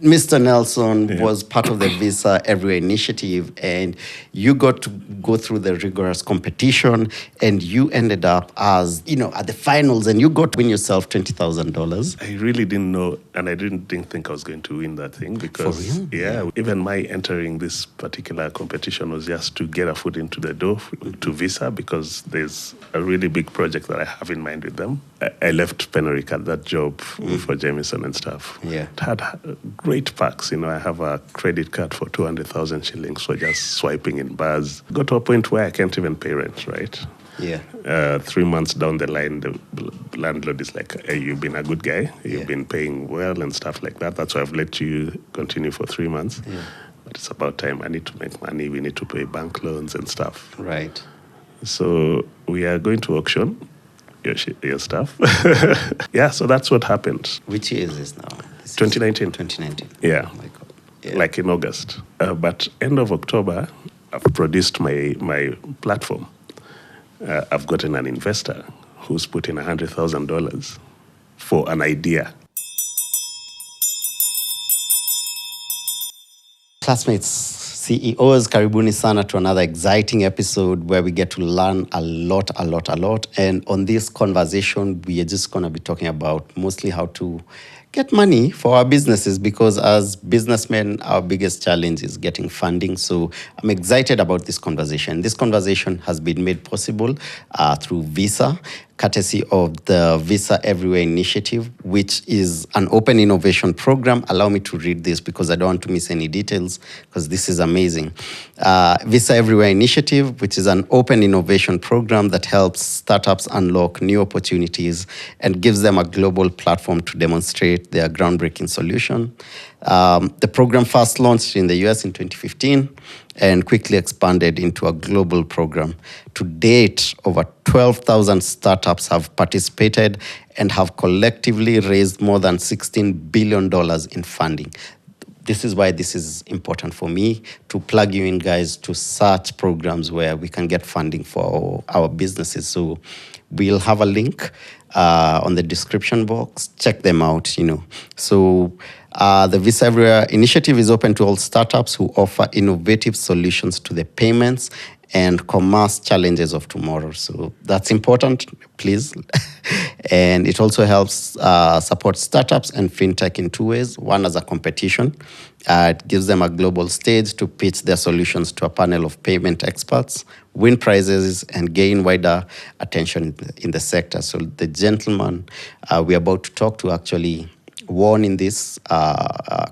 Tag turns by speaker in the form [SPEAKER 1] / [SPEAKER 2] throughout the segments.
[SPEAKER 1] Mr. Nelson was part of the Visa Everywhere initiative, and you got to go through the rigorous competition, and you ended up as, at the finals, and you got to win yourself $20,000.
[SPEAKER 2] I really didn't know, and I didn't think I was going to win that thing because,
[SPEAKER 1] For real?
[SPEAKER 2] even my entering this particular competition was just to get a foot into the door to Visa, because there's a really big project that I have in mind with them. I left Penoric at that job for Jameson and stuff.
[SPEAKER 1] Yeah.
[SPEAKER 2] It had great perks. I have a credit card for 200,000 shillings for just swiping in bars. Got to a point where I can't even pay rent, right?
[SPEAKER 1] Yeah.
[SPEAKER 2] 3 months down the line, the landlord is like, hey, you've been a good guy. You've been paying well and stuff like that. That's why I've let you continue for 3 months.
[SPEAKER 1] Yeah.
[SPEAKER 2] But it's about time. I need to make money. We need to pay bank loans and stuff.
[SPEAKER 1] Right.
[SPEAKER 2] So we are going to auction your stuff. Yeah, so that's what happened.
[SPEAKER 1] Which year is this now?
[SPEAKER 2] 2019.
[SPEAKER 1] 2019.
[SPEAKER 2] Yeah.
[SPEAKER 1] Oh my God. Yeah.
[SPEAKER 2] Like in August. But end of October, I've produced my platform. I've gotten an investor who's put in $100,000 for an idea.
[SPEAKER 1] Classmates, CEOs, karibuni sana to another exciting episode where we get to learn a lot. And on this conversation, we are just going to be talking about mostly how to get money for our businesses, because as businessmen, our biggest challenge is getting funding. So I'm excited about this conversation. This conversation has been made possible through Visa, courtesy of the Visa Everywhere initiative, which is an open innovation program. Allow me to read this because I don't want to miss any details, because this is amazing. Visa Everywhere initiative, which is an open innovation program that helps startups unlock new opportunities and gives them a global platform to demonstrate their groundbreaking solution. The program first launched in the US in 2015 and quickly expanded into a global program. To date, over 12,000 startups have participated and have collectively raised more than $16 billion in funding. This is why this is important for me, to plug you in, guys, to such programs where we can get funding for our businesses. So we'll have a link on the description box. Check them out, So the Visa Everywhere initiative is open to all startups who offer innovative solutions to the payments and commerce challenges of tomorrow. So that's important, please. And it also helps support startups and fintech in two ways. One, as a competition. It gives them a global stage to pitch their solutions to a panel of payment experts, win prizes, and gain wider attention in the sector. So the gentleman we're about to talk to actually won in this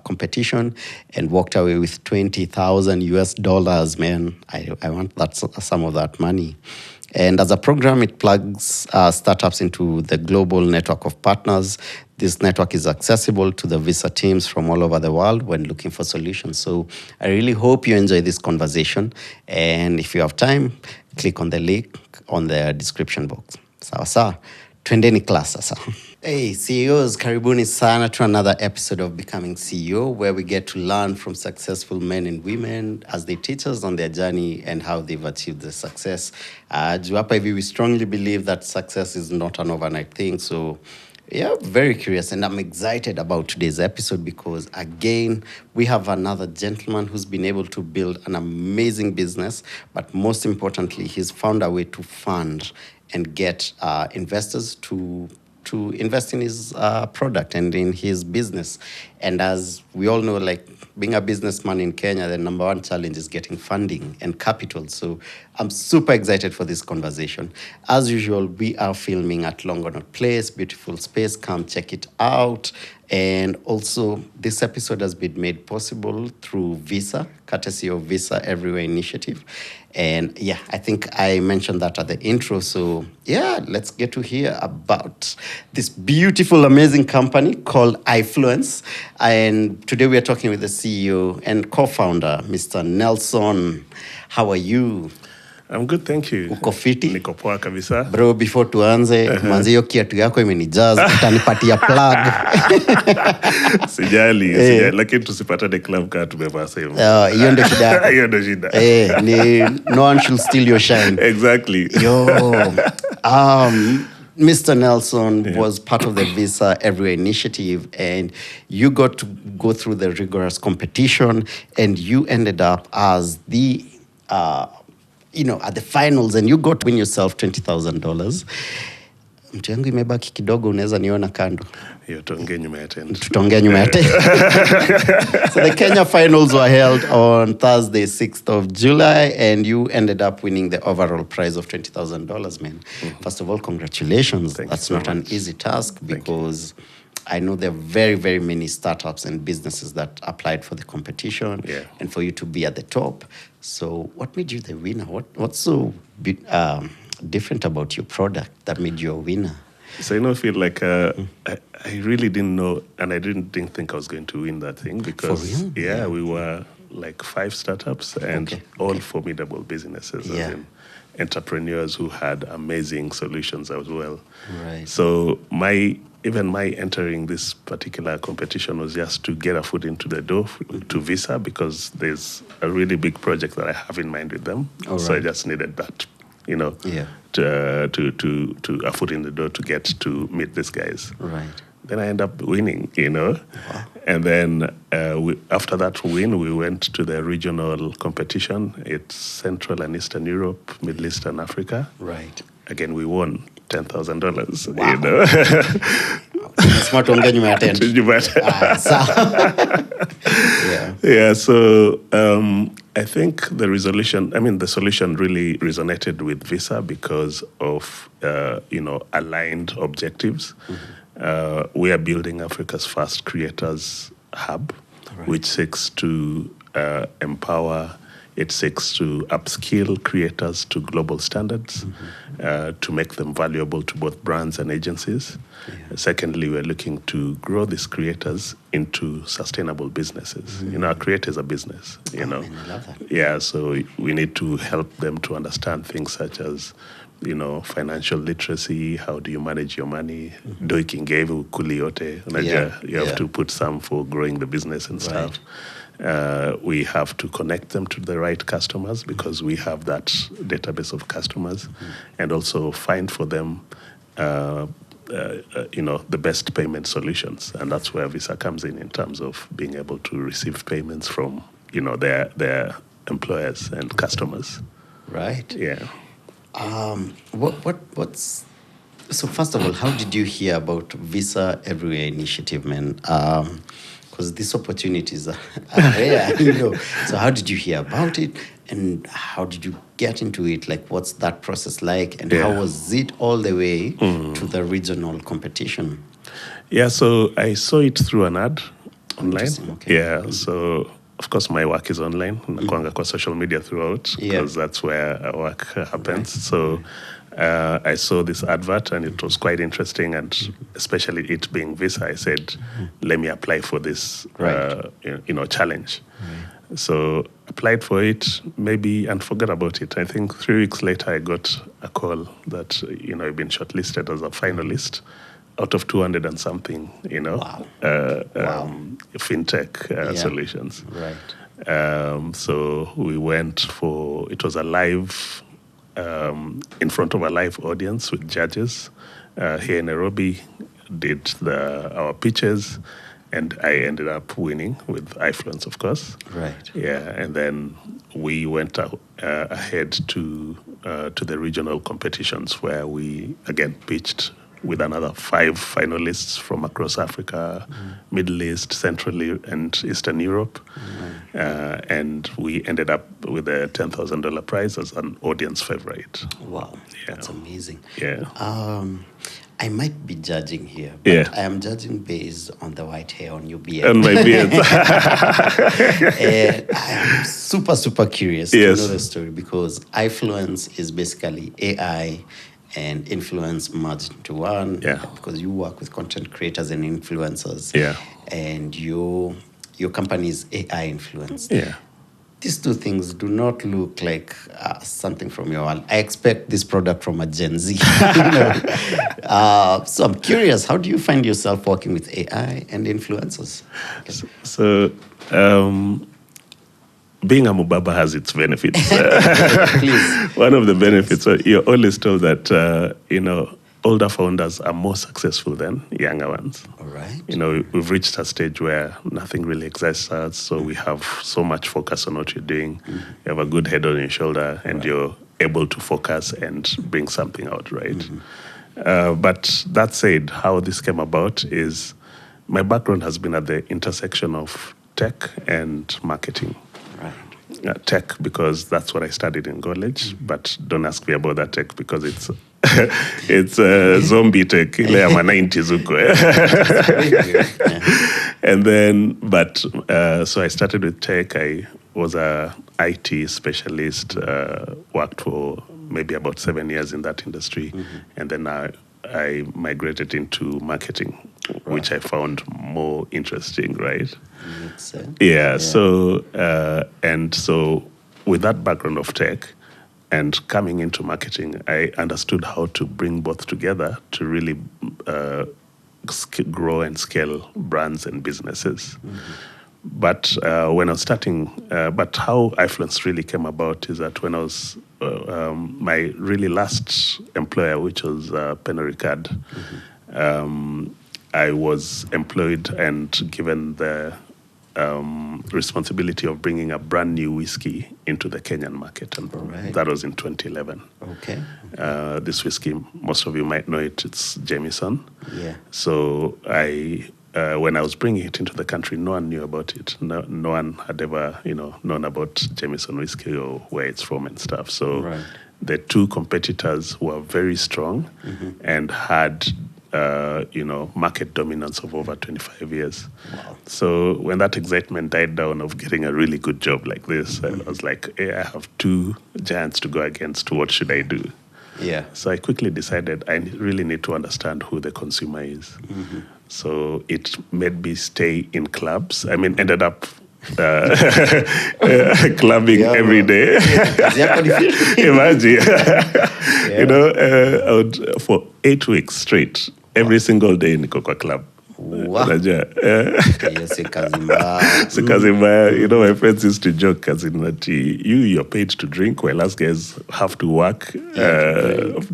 [SPEAKER 1] competition and walked away with $20,000, man. I want some of that money. And as a program, it plugs startups into the global network of partners. This network is accessible to the Visa teams from all over the world when looking for solutions. So I really hope you enjoy this conversation. And if you have time, click on the link on the description box. Sawa. Twendeni class sasa. Hey, CEOs, karibuni sana to another episode of Becoming CEO, where we get to learn from successful men and women as they teach us on their journey and how they've achieved the success. Hapa hivi, we strongly believe that success is not an overnight thing. So, yeah, very curious. And I'm excited about today's episode because, again, we have another gentleman who's been able to build an amazing business. But most importantly, he's found a way to fund and get investors to invest in his product and in his business. And as we all know, like being a businessman in Kenya, the number one challenge is getting funding and capital. So I'm super excited for this conversation. As usual, we are filming at Longonot Place, beautiful space. Come check it out. And also, this episode has been made possible through Visa, courtesy of Visa Everywhere initiative. And yeah, I think I mentioned that at the intro. So yeah, let's get to hear about this beautiful, amazing company called iFluence. And today we are talking with the CEO and co-founder, Mr. Nelson. How are you?
[SPEAKER 2] I'm good, thank you.
[SPEAKER 1] Uko fiti?
[SPEAKER 2] Niko poa kabisa.
[SPEAKER 1] Bro, before tuanze, manzi hiyo kiatu yako imenijaz, utanipatia plug.
[SPEAKER 2] Sijali, lakini tusipatane club kaa tumevaa same.
[SPEAKER 1] Hiyo ndio shida.
[SPEAKER 2] Hiyo ndio shida.
[SPEAKER 1] No one should steal your shine.
[SPEAKER 2] Exactly.
[SPEAKER 1] Yo, Mr. Nelson was part of the Visa Everywhere initiative, and you got to go through the rigorous competition, and you ended up as the, at the finals, and you got to win yourself $20,000. Mtu yangu imebaki kidogo, unaweza niona kando.
[SPEAKER 2] Hiyo tuongee nyuma ya tent.
[SPEAKER 1] Tutaongea nyuma ya tent. So the Kenya finals were held on Thursday, 6th of July, and you ended up winning the overall prize of $20,000, man. First of all, congratulations. That's not an easy task, because I know there are very, very many startups and businesses that applied for the competition, and for you to be at the top. So what made you the winner? What's so different about your product that made you a winner?
[SPEAKER 2] So I feel like I really didn't know, and I didn't think I was going to win that thing, because we were like 5 startups and all formidable businesses, as in entrepreneurs who had amazing solutions as well.
[SPEAKER 1] Right.
[SPEAKER 2] So my entering this particular competition was just to get a foot into the door to Visa, because there's a really big project that I have in mind with them. So I just needed that, to a foot in the door to get to meet these guys.
[SPEAKER 1] Right.
[SPEAKER 2] Then I end up winning, Wow. And then after that win, we went to the regional competition. It's Central and Eastern Europe, Middle East and Africa.
[SPEAKER 1] Right.
[SPEAKER 2] Again, we won $10,000.
[SPEAKER 1] Wow. Smart on getting my attention.
[SPEAKER 2] So I think the solution really resonated with Visa because of, aligned objectives. We are building Africa's first creators hub, which seeks to empower. It seeks to upskill creators to global standards, to make them valuable to both brands and agencies. Secondly, we're looking to grow these creators into sustainable businesses. Our creators are business,
[SPEAKER 1] I love that.
[SPEAKER 2] So we need to help them to understand things such as, financial literacy. How do you manage your money? Doikingevu kuli yote. You have to put some for growing the business and stuff. We have to connect them to the right customers, because we have that database of customers, and also find for them, the best payment solutions. And that's where Visa comes in terms of being able to receive payments from, their employers and customers.
[SPEAKER 1] Right.
[SPEAKER 2] Yeah.
[SPEAKER 1] So first of all, how did you hear about Visa Everywhere initiative, man? Because these opportunities are rare, So how did you hear about it, and how did you get into it? Like, what's that process like, and how was it all the way to the regional competition?
[SPEAKER 2] So I saw it through an ad online.
[SPEAKER 1] Okay.
[SPEAKER 2] So of course my work is online. Nakuanga kwa social media throughout, because that's where our work happens. So I saw this advert, and it was quite interesting, and especially it being Visa, I said, let me apply for this challenge. Right. So applied for it, and forgot about it. I think 3 weeks later, I got a call that, I've been shortlisted as a finalist out of 200 and something, fintech solutions.
[SPEAKER 1] Right.
[SPEAKER 2] So we went it was a live, in front of a live audience with judges here in Nairobi, did our pitches, and I ended up winning with iFluence, of course.
[SPEAKER 1] Right.
[SPEAKER 2] And then we went ahead to the regional competitions, where we again pitched with another 5 finalists from across Africa, Middle East, Central and Eastern Europe. And we ended up with a $10,000 prize as an audience favorite.
[SPEAKER 1] Wow, that's amazing.
[SPEAKER 2] I
[SPEAKER 1] might be judging here, but I am judging based on the white hair on your beard.
[SPEAKER 2] On my beard.
[SPEAKER 1] And I am super, super curious to know the story, because iFluence is basically AI and influence merged into one. Because you work with content creators and influencers. And your company is AI influenced. These two things do not look like something from your world. I expect this product from a Gen Z. So I'm curious, how do you find yourself working with AI and influencers?
[SPEAKER 2] So being a Mubaba has its benefits.
[SPEAKER 1] Please.
[SPEAKER 2] One of the benefits, you're always told that, older founders are more successful than younger ones.
[SPEAKER 1] All right.
[SPEAKER 2] We've reached a stage where nothing really excites us, so we have so much focus on what you're doing. You have a good head on your shoulder, and you're able to focus and bring something out, right? But that said, how this came about is my background has been at the intersection of tech and marketing. Tech because that's what I studied in college, but don't ask me about that tech because it's it's zombie tech ile ya 90s huko. And then so I started with tech. I was a IT specialist, worked for maybe about 7 years in that industry, and then I migrated into marketing, which I found more interesting, right?
[SPEAKER 1] Makes sense.
[SPEAKER 2] Yeah. So with that background of tech and coming into marketing, I understood how to bring both together to really grow and scale brands and businesses. But when I was starting, but how Ifluence really came about is that when I was my really last employer, which was Pernod Ricard, I was employed and given the responsibility of bringing a brand new whiskey into the Kenyan market, and that was in 2011.
[SPEAKER 1] Okay.
[SPEAKER 2] This whiskey, most of you might know it. It's Jameson.
[SPEAKER 1] Yeah.
[SPEAKER 2] So when I was bringing it into the country, no one knew about it. No one had ever, known about Jameson whiskey or where it's from and stuff. So the two competitors were very strong and had, market dominance of over 25 years.
[SPEAKER 1] Wow.
[SPEAKER 2] So when that excitement died down of getting a really good job like this, I was like, hey, I have two giants to go against. What should I do?
[SPEAKER 1] Yeah.
[SPEAKER 2] So I quickly decided I really need to understand who the consumer is. So it made me stay in clubs. I mean, ended up clubbing every day. Imagine. I would, for 8 weeks straight, every single day niko kwa club.
[SPEAKER 1] Wow.
[SPEAKER 2] My friends used to joke as in that you're paid to drink while us guys have to work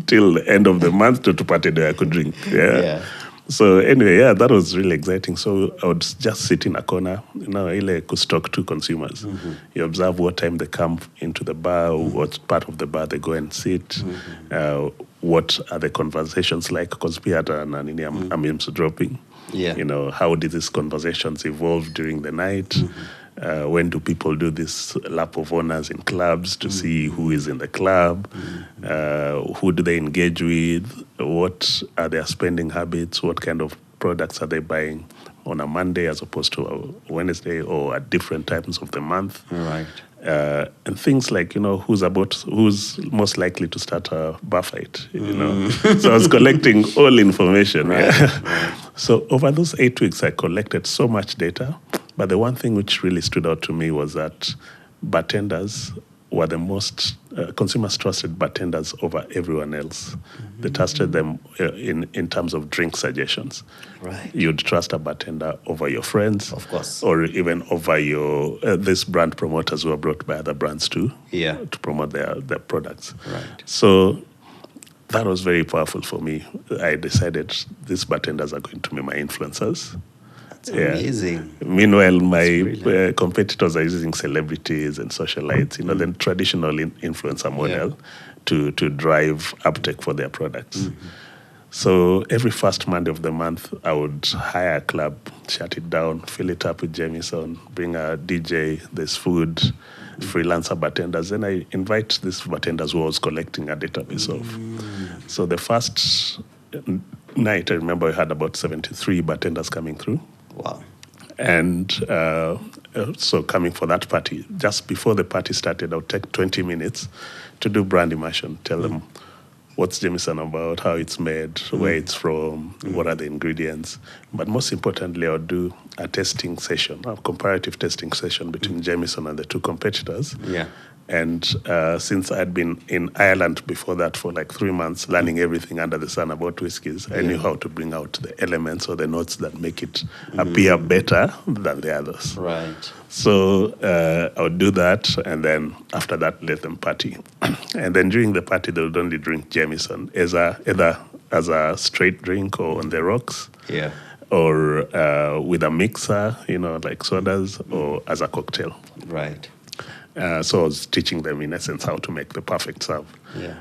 [SPEAKER 2] till the end of the month to party there I could drink. Yeah. So anyway, that was really exciting. So I would just sit in a corner, ile kustock two consumers. You observe what time they come into the bar, what part of the bar they go and sit, what are the conversations like, because I'm dropping.
[SPEAKER 1] Yeah.
[SPEAKER 2] How did these conversations evolve during the night? When do people do this lap of honors in clubs to see who is in the club? Who do they engage with? What are their spending habits? What kind of products are they buying on a Monday as opposed to a Wednesday or at different times of the month?
[SPEAKER 1] Right.
[SPEAKER 2] And things like, who's most likely to start a bar fight, So I was collecting all information.
[SPEAKER 1] Right.
[SPEAKER 2] So over those 8 weeks, I collected so much data. But the one thing which really stood out to me was that bartenders were the most, consumers trusted bartenders over everyone else. They trusted them in terms of drink suggestions.
[SPEAKER 1] Right.
[SPEAKER 2] You'd trust a bartender over your friends.
[SPEAKER 1] Of course.
[SPEAKER 2] Or even over your, these brand promoters who are brought by other brands too.
[SPEAKER 1] Yeah.
[SPEAKER 2] To promote their products.
[SPEAKER 1] Right.
[SPEAKER 2] So that was very powerful for me. I decided these bartenders are going to be my influencers.
[SPEAKER 1] That's amazing.
[SPEAKER 2] Meanwhile, my competitors are using celebrities and socialites, the traditional influencer model to drive uptake for their products. So every first Monday of the month, I would hire a club, shut it down, fill it up with Jameson, bring a DJ, there's food, freelancer bartenders. Then I invite these bartenders who I was collecting a database of. So the first night, I remember I had about 73 bartenders coming through.
[SPEAKER 1] Wow.
[SPEAKER 2] And so coming for that party, just before the party started, I would take 20 minutes to do brand immersion, tell them what's Jameson about, how it's made, where it's from, what are the ingredients. But most importantly, I would do a testing session, a comparative testing session between Jameson and the two competitors.
[SPEAKER 1] Yeah.
[SPEAKER 2] And since I had been in Ireland before that for like 3 months, learning everything under the sun about whiskies, I knew how to bring out the elements or the notes that make it appear better than the others.
[SPEAKER 1] Right.
[SPEAKER 2] So I would do that, and then after that, let them party. And then during the party, they would only drink Jameson, either as a straight drink or on the rocks.
[SPEAKER 1] Yeah.
[SPEAKER 2] Or with a mixer, like sodas, or as a cocktail.
[SPEAKER 1] Right.
[SPEAKER 2] So I was teaching them, in essence, how to make the perfect serve.
[SPEAKER 1] Yeah.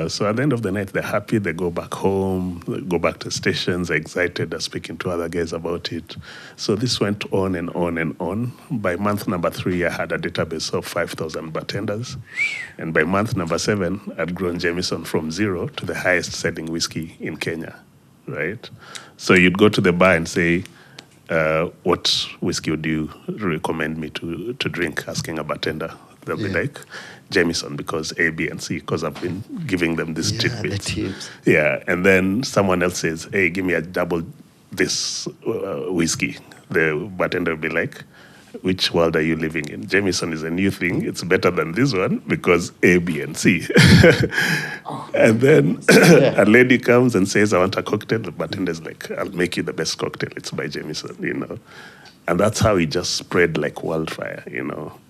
[SPEAKER 2] So at the end of the night, they're happy. They go back home, they go back to stations, they're excited. They're speaking to other guys about it. So this went on and on and on. By month number 3, I had a database of 5,000 bartenders. And by month number 7, I'd grown Jameson from 0 to the highest selling whiskey in Kenya, right? So you'd go to the bar and say, what whiskey would you recommend me to drink? Asking a bartender. They'll be like, Jameson, because A, B, and C, because I've been giving them these tidbits.
[SPEAKER 1] The tips.
[SPEAKER 2] Yeah, and then someone else says, hey, give me a double this whiskey. The bartender will be like, which world are you living in? Jameson is a new thing. It's better than this one because A, B, and C. And then a lady comes and says, I want a cocktail. The bartender's like, I'll make you the best cocktail. It's by Jameson, And that's how it just spread like wildfire,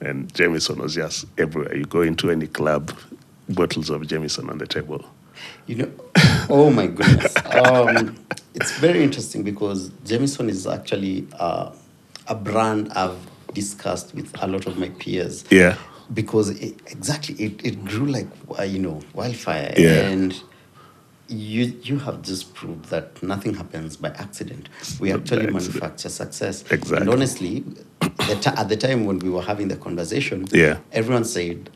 [SPEAKER 2] And Jameson was just everywhere. You go into any club, bottles of Jameson on the table.
[SPEAKER 1] Oh my goodness. It's very interesting because Jameson is actually a brand I've discussed with a lot of my peers.
[SPEAKER 2] Yeah.
[SPEAKER 1] Because it grew like, wildfire.
[SPEAKER 2] Yeah.
[SPEAKER 1] And you have just proved that nothing happens by accident. We actually manufacture success.
[SPEAKER 2] Exactly.
[SPEAKER 1] And honestly, at the time when we were having the conversation, everyone said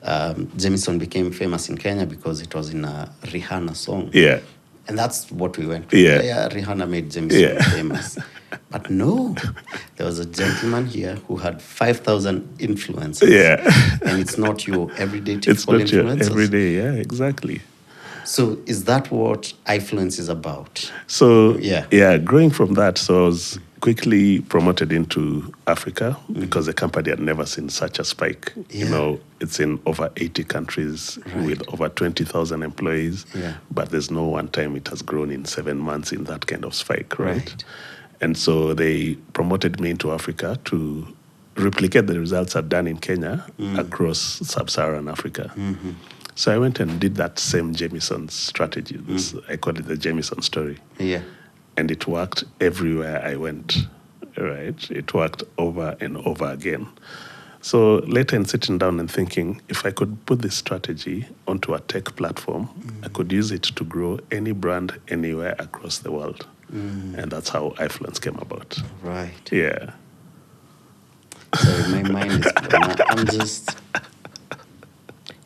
[SPEAKER 1] Jameson became famous in Kenya because it was in a Rihanna song.
[SPEAKER 2] Yeah.
[SPEAKER 1] And that's what we went to.
[SPEAKER 2] Yeah.
[SPEAKER 1] Rihanna made Jameson famous. But no, there was a gentleman here who had 5,000 influencers.
[SPEAKER 2] Yeah.
[SPEAKER 1] And it's not your everyday
[SPEAKER 2] It's not
[SPEAKER 1] influencers.
[SPEAKER 2] your everyday, yeah, exactly.
[SPEAKER 1] So is that what iFluence is about?
[SPEAKER 2] So, growing from that, so I was quickly promoted into Africa because the company had never seen such a spike. It's in over 80 countries with over 20,000 employees, but there's no one time it has grown in 7 months in that kind of spike, right? And so they promoted me into Africa to replicate the results I'd done in Kenya across sub-Saharan Africa.
[SPEAKER 1] Mm-hmm.
[SPEAKER 2] So I went and did that same Jameson strategy. I call it the Jameson story.
[SPEAKER 1] Yeah.
[SPEAKER 2] And it worked everywhere I went, right? It worked over and over again. So later in sitting down and thinking, if I could put this strategy onto a tech platform, I could use it to grow any brand anywhere across the world. And that's how iFluence came about.
[SPEAKER 1] Right.
[SPEAKER 2] Yeah.
[SPEAKER 1] So my mind is blown. I'm just...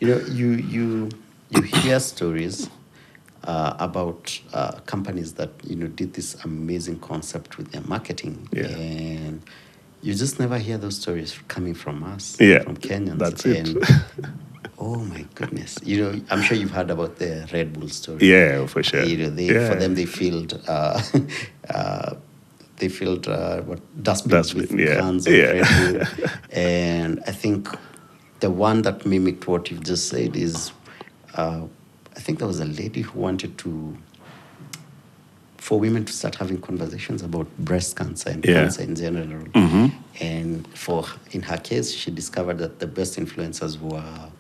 [SPEAKER 1] you hear stories about companies that did this amazing concept with their marketing, and you just never hear those stories coming from us, from Kenyans.
[SPEAKER 2] That's it.
[SPEAKER 1] Oh my goodness! I'm sure you've heard about the Red Bull story.
[SPEAKER 2] Yeah, for sure.
[SPEAKER 1] For them, they filled dustbins with cans of Red Bull, and I think the one that mimicked what you've just said is, I think there was a lady who wanted for women to start having conversations about breast cancer and cancer in general. And in her case, she discovered that the best influencers were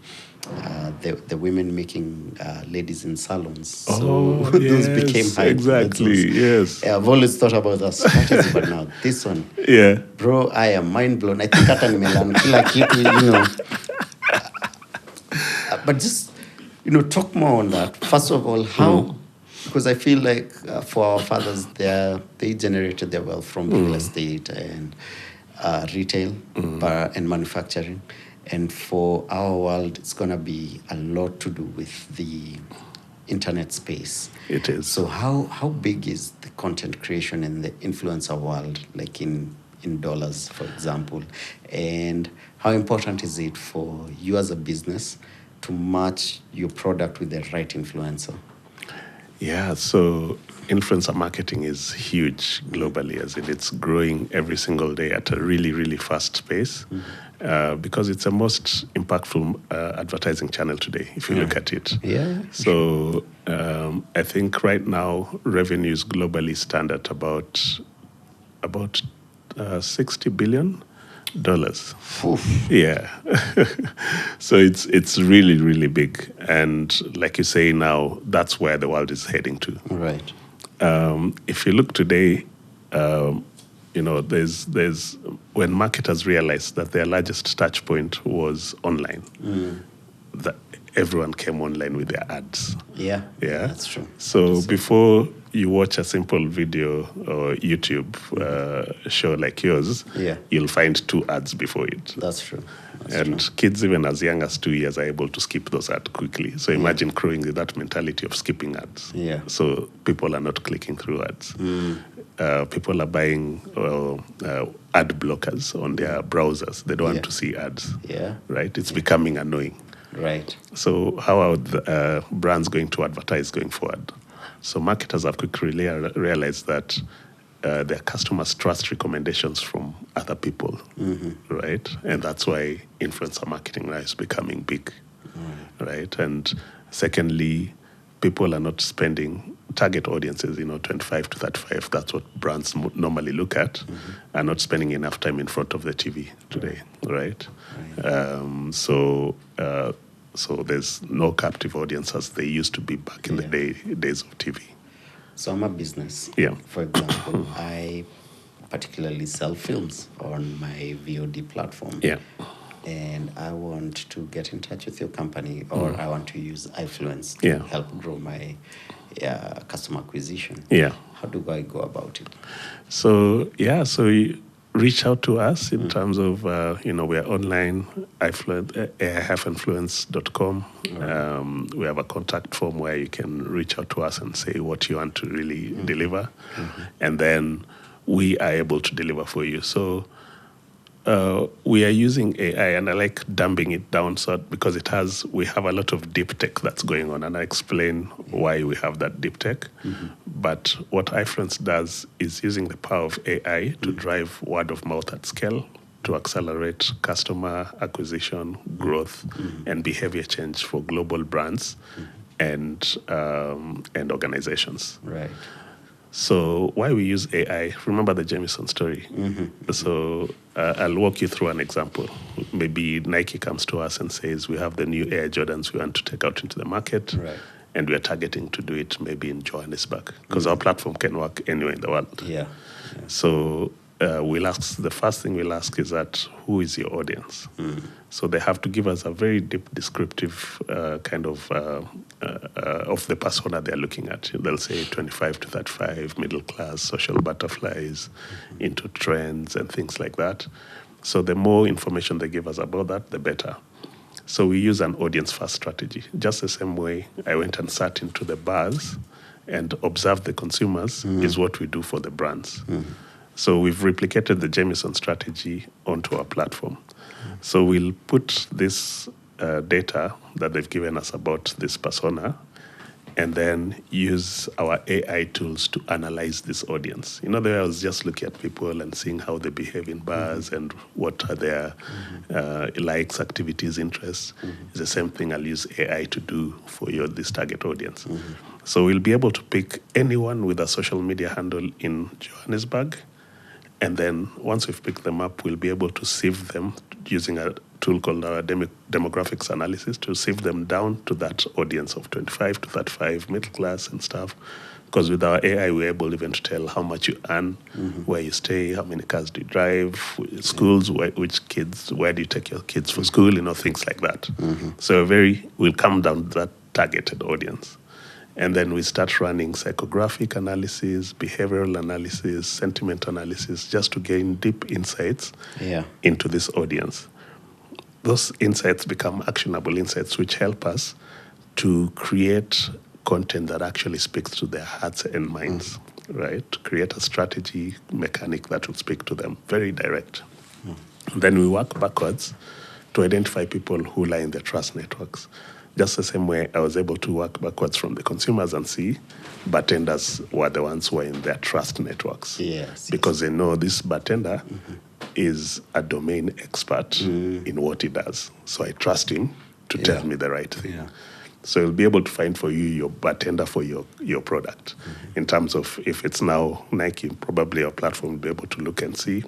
[SPEAKER 1] the women making ladies in salons. So those became high
[SPEAKER 2] exactly, yes.
[SPEAKER 1] I've always thought about that strategy, but now this one, bro, I am mind blown. I think hata nimelan kila kitu, but just, talk more on that. First of all, how, because I feel like for our fathers, they generated their wealth from real estate and retail and manufacturing. And for our world, it's going to be a lot to do with the internet space.
[SPEAKER 2] It is.
[SPEAKER 1] So how big is the content creation in the influencer world, like in dollars, for example? And how important is it for you as a business to match your product with the right influencer?
[SPEAKER 2] Yeah, so influencer marketing is huge globally, as it's growing every single day at a really, really fast pace. Because it's the most impactful advertising channel today, if you look at it.
[SPEAKER 1] Yeah.
[SPEAKER 2] So I think right now revenues globally stand at about 60 billion. dollars.
[SPEAKER 1] Oof.
[SPEAKER 2] Yeah. So it's really, really big. And like you say now, that's where the world is heading to.
[SPEAKER 1] Right.
[SPEAKER 2] If you look today, there's when marketers realized that their largest touch point was online, that everyone came online with their ads.
[SPEAKER 1] Yeah.
[SPEAKER 2] Yeah,
[SPEAKER 1] That's true.
[SPEAKER 2] So before you watch a simple video or YouTube show like yours,
[SPEAKER 1] Yeah.
[SPEAKER 2] you'll find 2 ads before it.
[SPEAKER 1] That's true. That's
[SPEAKER 2] And
[SPEAKER 1] true.
[SPEAKER 2] kids, even as young as 2 years, are able to skip those ads quickly. So imagine growing with that mentality of skipping ads.
[SPEAKER 1] Yeah.
[SPEAKER 2] So people are not clicking through ads. People are buying ad blockers on their browsers. They don't want to see ads.
[SPEAKER 1] Yeah.
[SPEAKER 2] Right? It's becoming annoying.
[SPEAKER 1] Right.
[SPEAKER 2] So how are the brands going to advertise going forward? So marketers have quickly realized that their customers trust recommendations from other people, right? And that's why influencer marketing now is becoming big, right? And secondly, people are not spending target audiences, 25 to 35. That's what brands normally look at, are not spending enough time in front of the TV today, right? So there's no captive audience as they used to be back in the days of TV.
[SPEAKER 1] So I'm a business.
[SPEAKER 2] Yeah.
[SPEAKER 1] For example, I particularly sell films on my VOD platform.
[SPEAKER 2] Yeah.
[SPEAKER 1] And I want to get in touch with your company, or I want to use iFluence to
[SPEAKER 2] Yeah.
[SPEAKER 1] help grow my customer acquisition.
[SPEAKER 2] Yeah.
[SPEAKER 1] How do I go about it?
[SPEAKER 2] So you reach out to us in terms of, we're online, ai-influence.com. We have a contact form where you can reach out to us and say what you want to really deliver. And then we are able to deliver for you. So we are using AI, and I like dumbing it down because we have a lot of deep tech that's going on, and I explain why we have that deep tech. But what iFluence does is using the power of AI to drive word of mouth at scale to accelerate customer acquisition, growth, and behavior change for global brands and organizations.
[SPEAKER 1] Right.
[SPEAKER 2] So why we use AI, remember the Jameson story. So I'll walk you through an example. Maybe Nike comes to us and says, we have the new Air Jordans we want to take out into the market.
[SPEAKER 1] Right.
[SPEAKER 2] And we are targeting to do it maybe in Johannesburg, because our platform can work anywhere in the world.
[SPEAKER 1] Yeah.
[SPEAKER 2] So the first thing we'll ask is that, who is your audience? So they have to give us a very deep descriptive kind of the persona they're looking at. They'll say 25 to 35, middle class, social butterflies, into trends and things like that. So the more information they give us about that, the better. So we use an audience-first strategy. Just the same way I went and sat into the bars and observed the consumers is what we do for the brands. So we've replicated the Jameson strategy onto our platform. So we'll put this data that they've given us about this persona, and then use our AI tools to analyze this audience. The way I was just looking at people and seeing how they behave in bars and what are their likes, activities, interests. It's the same thing I'll use AI to do for this target audience. So we'll be able to pick anyone with a social media handle in Johannesburg, and then once we've picked them up, we'll be able to sieve them using a tool called our demographics analysis to sieve them down to that audience of 25 to 35, middle class and stuff. Because with our AI, we're able even to tell how much you earn, where you stay, how many cars do you drive, schools, where do you take your kids for school, things like that. So we'll come down to that targeted audience. And then we start running psychographic analysis, behavioral analysis, sentiment analysis, just to gain deep insights into this audience. Those insights become actionable insights, which help us to create content that actually speaks to their hearts and minds, right? To create a strategy mechanic that will speak to them, very direct. Then we work backwards to identify people who lie in their trust networks. Just the same way I was able to work backwards from the consumers and see bartenders were the ones who were in their trust networks. Because they know this bartender is a domain expert in what he does. So I trust him to tell me the right thing. So you'll be able to find for you your bartender for your product. In terms of if it's now Nike, probably our platform will be able to look and see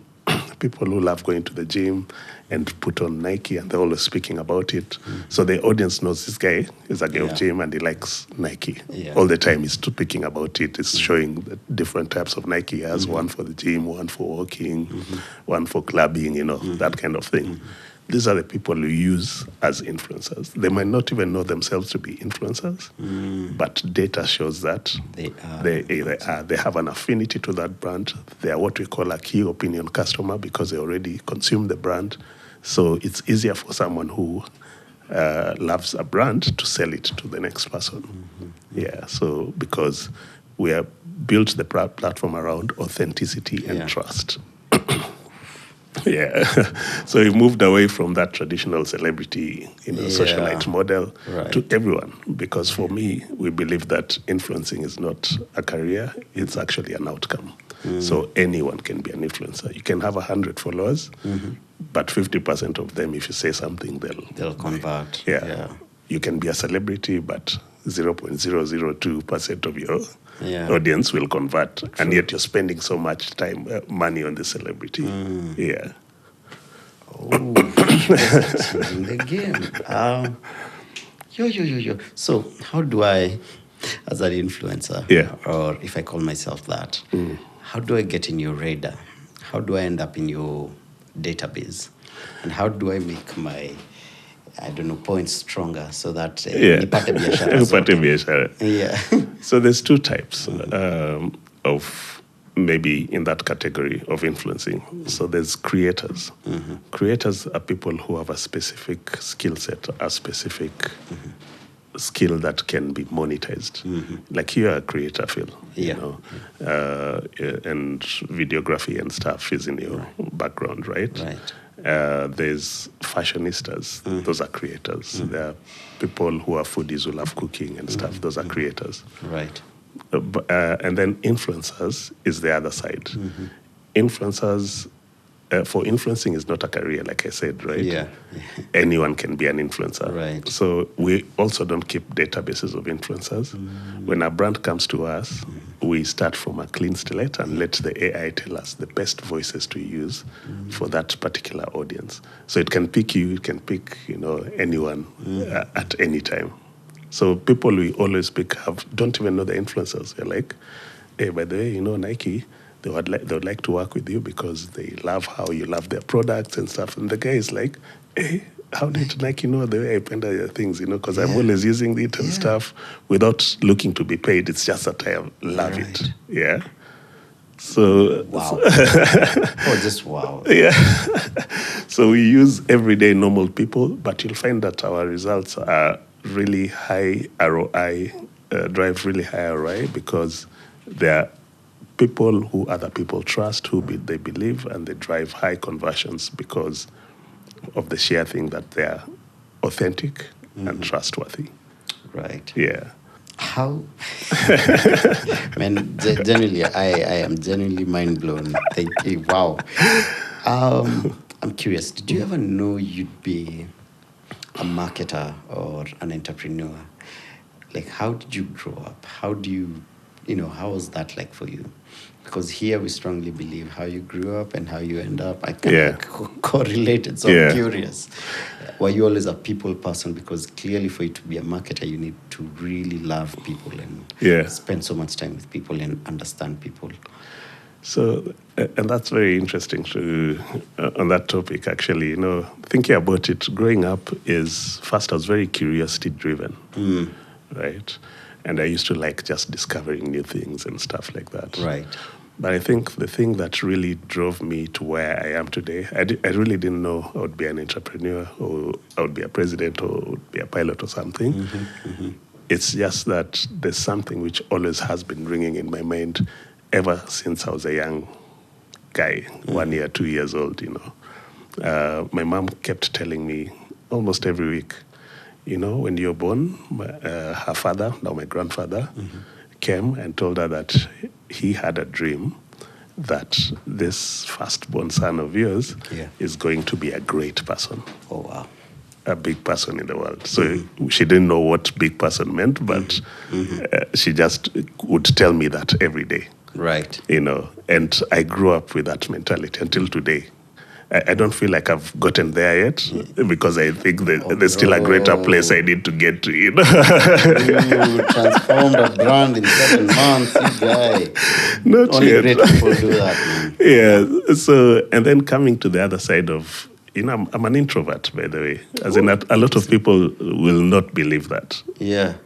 [SPEAKER 2] people who love going to the gym and put on Nike, and they're always speaking about it. So the audience knows this guy is a guy of gym and he likes Nike. All the time he's speaking about it. He's showing the different types of Nike he has, one for the gym, one for walking, one for clubbing, that kind of thing. These are the people who use as influencers. They might not even know themselves to be influencers, but data shows that they have an affinity to that brand. They are what we call a key opinion customer because they already consume the brand. So it's easier for someone who loves a brand to sell it to the next person. Yeah, so because we have built the platform around authenticity and trust. Yeah, so we moved away from that traditional celebrity, socialite model to everyone. Because for me, we believe that influencing is not a career; it's actually an outcome. So anyone can be an influencer. You can have 100 followers, but 50% of them, if you say something,
[SPEAKER 1] they'll convert.
[SPEAKER 2] Yeah, you can be a celebrity, but 0.002% of your audience will convert, and yet you're spending so much money on the celebrity. Yeah.
[SPEAKER 1] Oh, that's changing the game. Yo. So how do I, as an influencer, or if I call myself that, how do I get in your radar? How do I end up in your database? And how do I make my points stronger so that nipate biashara zote?
[SPEAKER 2] So there's two types of maybe in that category of influencing. So there's creators. Creators are people who have a specific skill set, a specific skill that can be monetized. Like you're a creator, Phil. And videography and stuff is in your background, right? There's fashionistas. Those are creators. There are people who are foodies who love cooking and stuff. Those are creators. And then influencers is the other side. Influencers, for influencing is not a career, like I said, right? Anyone can be an influencer. So we also don't keep databases of influencers. When a brand comes to us, we start from a clean slate and let the AI tell us the best voices to use for that particular audience. So it can pick you, it can pick anyone at any time. So people we always pick don't even know the influencers. They're like, hey, by the way, Nike, they would like to work with you because they love how you love their products and stuff. And the guy is like, hey, how did Nike know the way I ponder your things? Because I'm always using it and stuff without looking to be paid. It's just that I love it. Yeah. So
[SPEAKER 1] wow. Just wow.
[SPEAKER 2] Yeah. So we use everyday normal people, but you'll find that our results are really high ROI, drive really high ROI because they're people who other people trust, they believe, and they drive high conversions because of the sheer thing that they're authentic and trustworthy. Yeah.
[SPEAKER 1] How? Man, genuinely, I am genuinely mind blown. Thank you. Wow. I'm curious. Did you ever know you'd be a marketer or an entrepreneur? Like, how did you grow up? How do you, how was that like for you? Because here we strongly believe how you grew up and how you end up. I can correlate it. So I'm curious. Were you always a people person? Because clearly for you to be a marketer, you need to really love people and spend so much time with people and understand people.
[SPEAKER 2] So, and that's very interesting on that topic, actually. Thinking about it, growing up I was very curiosity driven, right? And I used to like just discovering new things and stuff like that. But I think the thing that really drove me to where I am today, I really didn't know I would be an entrepreneur or I would be a president or would be a pilot or something. It's just that there's something which always has been ringing in my mind ever since I was a young guy, 1 year, 2 years old, My mom kept telling me almost every week, when you're born, her father, now my grandfather, came and told her that he had a dream that this firstborn son of yours is going to be a great person.
[SPEAKER 1] Oh, wow.
[SPEAKER 2] A big person in the world. So she didn't know what big person meant, but she just would tell me that every day. And I grew up with that mentality until today. I don't feel like I've gotten there yet because I think that there's still a greater place I need to get to, you know.
[SPEAKER 1] You transformed a brand in 7 months, you guy.
[SPEAKER 2] Not
[SPEAKER 1] Only
[SPEAKER 2] yet.
[SPEAKER 1] great people do that, man.
[SPEAKER 2] Yeah. So, and then coming to the other side of, I'm an introvert, by the way. As in, a lot of people will not believe that.
[SPEAKER 1] Yeah.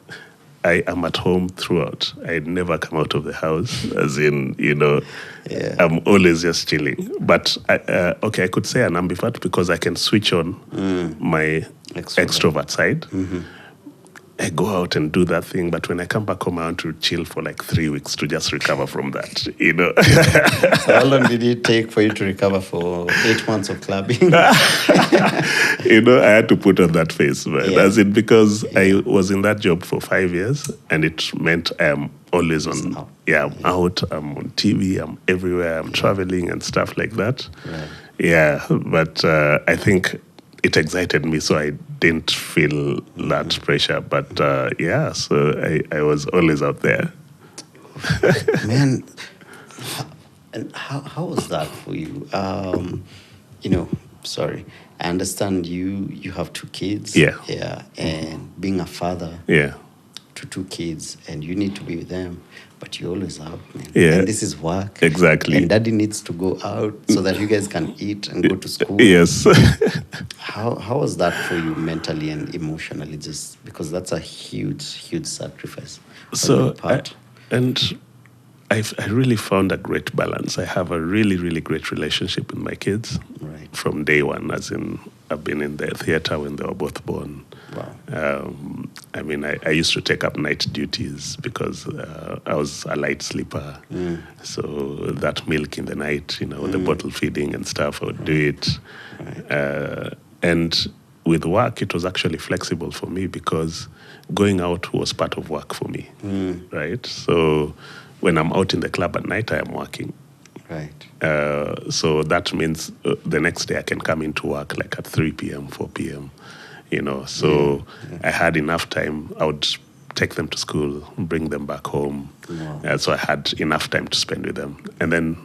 [SPEAKER 2] I am at home throughout. I never come out of the house, as in,
[SPEAKER 1] Yeah.
[SPEAKER 2] I'm always just chilling. But, I could say an ambivert because I can switch on my extrovert side.
[SPEAKER 1] Mm-hmm.
[SPEAKER 2] I go out and do that thing, but when I come back home, I want to chill for like 3 weeks to just recover from that,
[SPEAKER 1] So how long did it take for you to recover for 8 months of clubbing?
[SPEAKER 2] I had to put on that face, man.
[SPEAKER 1] Yeah.
[SPEAKER 2] As in, because I was in that job for 5 years, and it meant I am always on.
[SPEAKER 1] Out.
[SPEAKER 2] Yeah, I'm out, I'm on TV, I'm everywhere, I'm traveling and stuff like that.
[SPEAKER 1] Right.
[SPEAKER 2] Yeah, but I think it excited me, so I didn't feel that pressure. But so I was always out there.
[SPEAKER 1] Man, and how was that for you? Sorry, I understand you have 2 kids.
[SPEAKER 2] Yeah.
[SPEAKER 1] Yeah, and being a father
[SPEAKER 2] Yeah.
[SPEAKER 1] to 2 kids, and you need to be with them, but you're always out, man.
[SPEAKER 2] Yeah.
[SPEAKER 1] And this is work.
[SPEAKER 2] Exactly.
[SPEAKER 1] And daddy needs to go out so that you guys can eat and go to school.
[SPEAKER 2] Yes.
[SPEAKER 1] How was that for you mentally and emotionally? Just because that's a huge sacrifice on
[SPEAKER 2] So,
[SPEAKER 1] your part.
[SPEAKER 2] I really found a great balance. I have a really, really great relationship with my kids
[SPEAKER 1] Right.
[SPEAKER 2] from day one, as in I've been in the theater when they were both born.
[SPEAKER 1] Wow.
[SPEAKER 2] I used to take up night duties because I was a light sleeper. So that milk in the night, the bottle feeding and stuff, I would do it.
[SPEAKER 1] Right.
[SPEAKER 2] And with work, it was actually flexible for me because going out was part of work for me, right? So when I'm out in the club at night, I am working.
[SPEAKER 1] Right.
[SPEAKER 2] So that means the next day I can come into work like at 3 p.m., 4 p.m., So I had enough time. I would take them to school, bring them back home.
[SPEAKER 1] Wow.
[SPEAKER 2] So I had enough time to spend with them. And then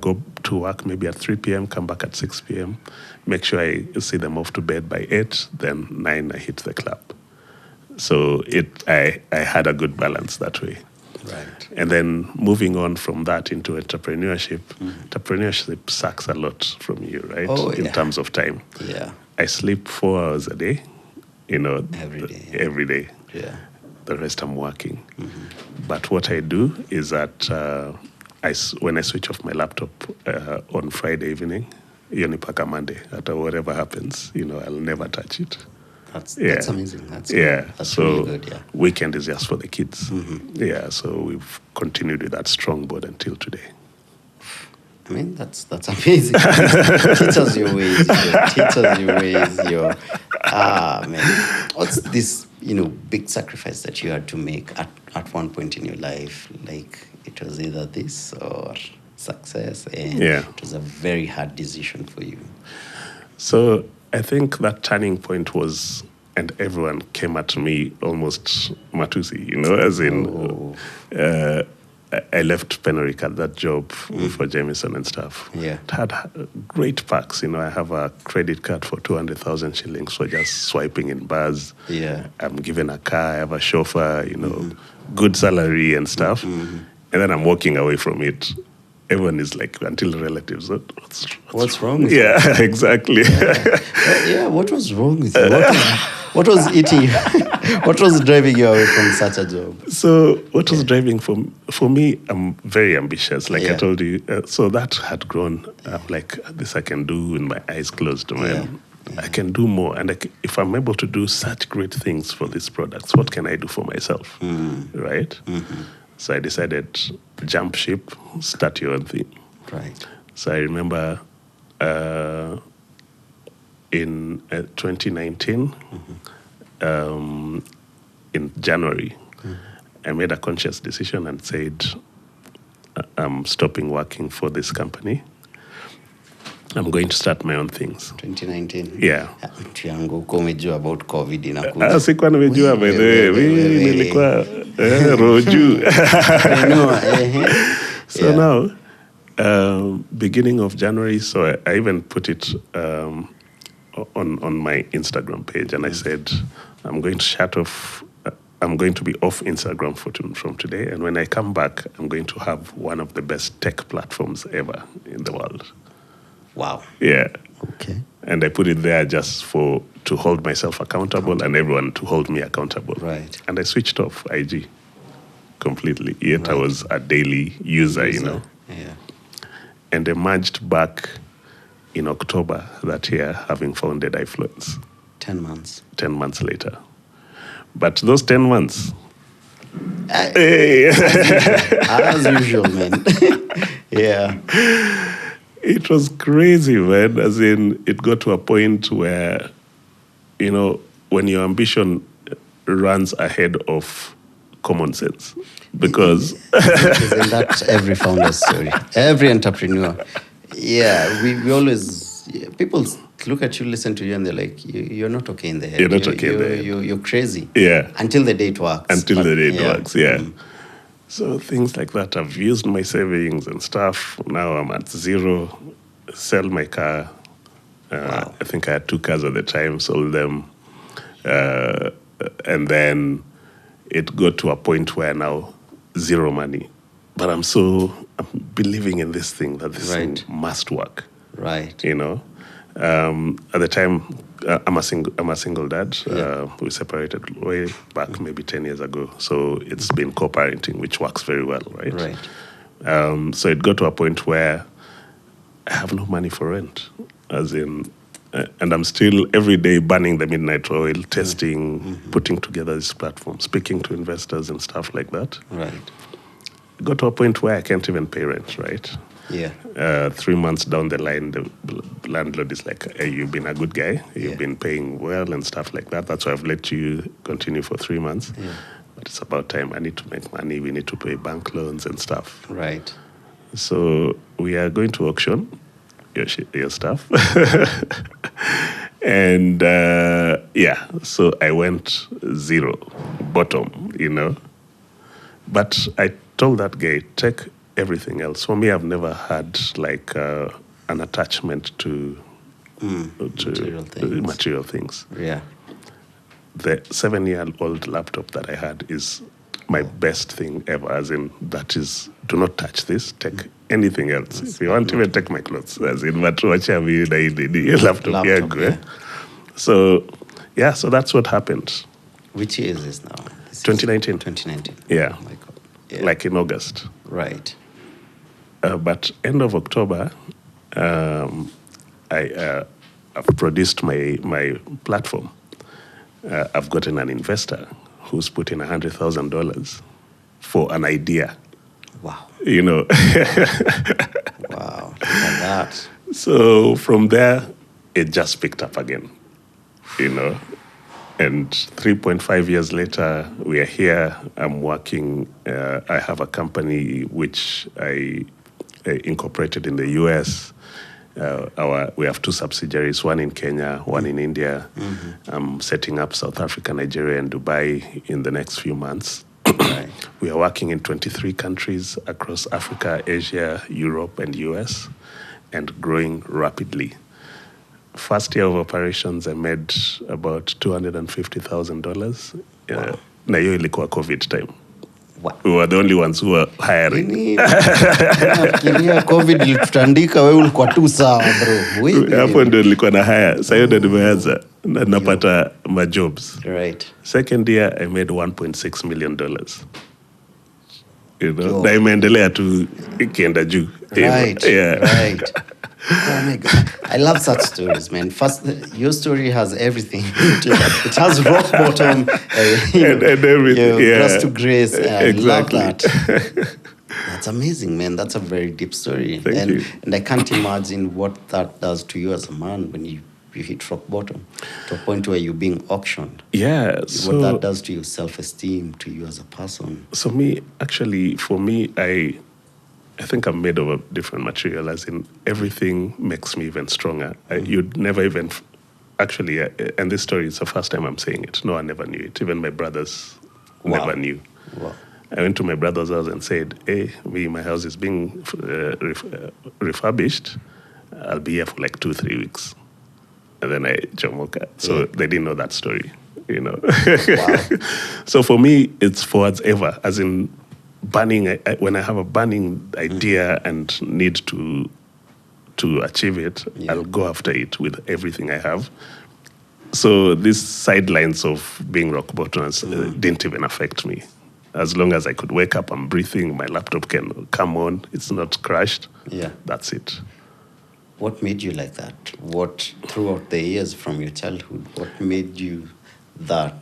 [SPEAKER 2] go to work maybe at 3 p.m., come back at 6 p.m., make sure I see them off to bed by 8, then 9 I hit the club. So I had a good balance that way.
[SPEAKER 1] Right.
[SPEAKER 2] And then moving on from that into entrepreneurship, entrepreneurship sucks a lot from you, right?
[SPEAKER 1] Oh,
[SPEAKER 2] in
[SPEAKER 1] yeah.
[SPEAKER 2] terms of time.
[SPEAKER 1] Yeah.
[SPEAKER 2] I sleep 4 hours a day,
[SPEAKER 1] Every day. Yeah.
[SPEAKER 2] every day.
[SPEAKER 1] Yeah.
[SPEAKER 2] The rest I'm working. But what I do is that when I switch off my laptop on Friday evening, paka Monday, whatever happens, I'll never touch it.
[SPEAKER 1] That's
[SPEAKER 2] Yeah.
[SPEAKER 1] amazing. That's
[SPEAKER 2] Yeah,
[SPEAKER 1] good. That's
[SPEAKER 2] so
[SPEAKER 1] really good. Yeah.
[SPEAKER 2] weekend is just for the kids. Yeah, so we've continued with that strong board until today.
[SPEAKER 1] I mean, that's amazing. Teach us your ways. Teach us your ways. Man. What's this, big sacrifice that you had to make at one point in your life? Like, it was either this or success, and it was a very hard decision for you.
[SPEAKER 2] So I think that turning point was, and everyone came at me almost matusi, as in, I left Penorica, that job for Jameson and stuff.
[SPEAKER 1] Yeah.
[SPEAKER 2] It had great perks. I have a credit card for 200,000 shillings for just swiping in bars.
[SPEAKER 1] Yeah.
[SPEAKER 2] I'm given a car, I have a chauffeur, good salary and stuff. And then I'm walking away from it. Everyone is like, until relatives,
[SPEAKER 1] what's wrong with
[SPEAKER 2] Yeah, exactly.
[SPEAKER 1] Yeah, what was wrong with you? What was eating you? What was driving you away from such a job?
[SPEAKER 2] So what was driving for me, I'm very ambitious, like I told you. So that had grown. I'm like, this I can do with my eyes closed, man. I can do more. And if I'm able to do such great things for these products, what can I do for myself? Right? So I decided, jump ship, start your own thing.
[SPEAKER 1] Right.
[SPEAKER 2] So I remember in 2019, in January, I made a conscious decision and said, I'm stopping working for this company. I'm going to start my own things.
[SPEAKER 1] 2019.
[SPEAKER 2] Yeah.
[SPEAKER 1] Mtu yangu uko umejua about COVID inakuja.
[SPEAKER 2] Sikuwa nimejua by the way. Nilikuwa roju.
[SPEAKER 1] I know.
[SPEAKER 2] So now, Beginning of January. So I even put it on my Instagram page, and I said, I'm going to shut off. I'm going to be off Instagram from today, and when I come back, I'm going to have one of the best tech platforms ever in the world.
[SPEAKER 1] Wow.
[SPEAKER 2] Yeah.
[SPEAKER 1] Okay.
[SPEAKER 2] And I put it there just to hold myself accountable and everyone to hold me accountable.
[SPEAKER 1] Right.
[SPEAKER 2] And I switched off IG completely. Yet I was a daily user,
[SPEAKER 1] Yeah.
[SPEAKER 2] And emerged back in October that year, having founded iFluence.
[SPEAKER 1] 10 months.
[SPEAKER 2] 10 months later. But those 10 months...
[SPEAKER 1] As usual, man. Yeah.
[SPEAKER 2] It was crazy, man. As in, it got to a point where, when your ambition runs ahead of common sense. Because...
[SPEAKER 1] Isn't that every founder's story? Every entrepreneur. Yeah, we always... people look at you, listen to you, and they're like, you're not okay in the head.
[SPEAKER 2] You're not okay in the head.
[SPEAKER 1] You're crazy.
[SPEAKER 2] Yeah.
[SPEAKER 1] Until the day it works.
[SPEAKER 2] Until the day it works, yeah. So things like that. I've used my savings and stuff. Now I'm at zero. Sell my car.
[SPEAKER 1] Wow.
[SPEAKER 2] I think I had 2 cars at the time, sold them. And then it got to a point where now zero money. But I'm believing in this thing, that this thing must work.
[SPEAKER 1] Right.
[SPEAKER 2] At the time, I'm a single dad. We separated way back, maybe 10 years ago. So it's been co-parenting, which works very well, right?
[SPEAKER 1] Right.
[SPEAKER 2] So it got to a point where I have no money for rent, and I'm still every day burning the midnight oil, testing, putting together this platform, speaking to investors and stuff like that.
[SPEAKER 1] Right.
[SPEAKER 2] It got to a point where I can't even pay rent, right?
[SPEAKER 1] Yeah.
[SPEAKER 2] 3 months down the line, the landlord is like, hey, you've been a good guy. You've been paying well and stuff like that. That's why I've let you continue for 3 months.
[SPEAKER 1] Yeah.
[SPEAKER 2] But it's about time. I need to make money. We need to pay bank loans and stuff.
[SPEAKER 1] Right.
[SPEAKER 2] So we are going to auction your stuff. And so I went zero, bottom, But I told that guy, take everything else. For me, I've never had like an attachment to material things.
[SPEAKER 1] Yeah.
[SPEAKER 2] The 7-year-old laptop that I had is my best thing ever, as in, that is, do not touch this, take anything else. If you want, even take my clothes, as in, but watch the laptop. Yeah. So that's what happened.
[SPEAKER 1] Which year is this now?
[SPEAKER 2] 2019.
[SPEAKER 1] 2019.
[SPEAKER 2] Yeah.
[SPEAKER 1] Oh my God. Yeah.
[SPEAKER 2] Like in August.
[SPEAKER 1] Right.
[SPEAKER 2] But end of October, I've produced my platform. I've gotten an investor who's put in $100,000 for an idea.
[SPEAKER 1] Wow.
[SPEAKER 2] Wow,
[SPEAKER 1] look at that.
[SPEAKER 2] So from there, it just picked up again, And 3.5 years later, we are here. I'm working. I have a company which I incorporated in the US. We have 2 subsidiaries, one in Kenya, one in India. I'm setting up South Africa, Nigeria, and Dubai in the next few months.
[SPEAKER 1] Right.
[SPEAKER 2] We are working in 23 countries across Africa, Asia, Europe, and US, and growing rapidly. First year of operations, I made about $250,000.
[SPEAKER 1] Wow.
[SPEAKER 2] Na hiyo ilikuwa COVID time.
[SPEAKER 1] Wow.
[SPEAKER 2] We were the only ones who were hiring.
[SPEAKER 1] Nafikiria COVID ilitutandika, wewe ulikuwa tu sawa bro.
[SPEAKER 2] Hapo ndio nilikuwa na haya. Sasa hiyo ndio nimeanza na napata my jobs.
[SPEAKER 1] Right.
[SPEAKER 2] Second year I made $1.6 million. Na imeendelea tu ikienda juu.
[SPEAKER 1] Right.
[SPEAKER 2] Yeah.
[SPEAKER 1] Right. Oh my God. I love such stories, man. First, your story has everything. It has rock bottom
[SPEAKER 2] and everything.
[SPEAKER 1] Grace to grace. I
[SPEAKER 2] Exactly.
[SPEAKER 1] love that. That's amazing, man. That's a very deep story.
[SPEAKER 2] Thank you.
[SPEAKER 1] And I can't imagine what that does to you as a man when you hit rock bottom to a point where you're being auctioned.
[SPEAKER 2] Yeah.
[SPEAKER 1] What that does to your self-esteem, to you as a person.
[SPEAKER 2] So for me, I think I'm made of a different material, as in everything makes me even stronger. You'd never even, actually, and this story is the first time I'm saying it. No one never knew it. Even my brothers never knew.
[SPEAKER 1] Wow.
[SPEAKER 2] I went to my brother's house and said, hey, my house is being refurbished. I'll be here for like 2-3 weeks. And then I Jamoka. So they didn't know that story,
[SPEAKER 1] Wow.
[SPEAKER 2] So for me, it's forwards ever, as in burning. When I have a burning idea and need to achieve it, I'll go after it with everything I have. So these sidelines of being rock bottomers didn't even affect me. As long as I could wake up, I'm breathing, my laptop can come on, it's not crashed.
[SPEAKER 1] Yeah.
[SPEAKER 2] That's it.
[SPEAKER 1] What made you like that? What, throughout the years from your childhood, what made you that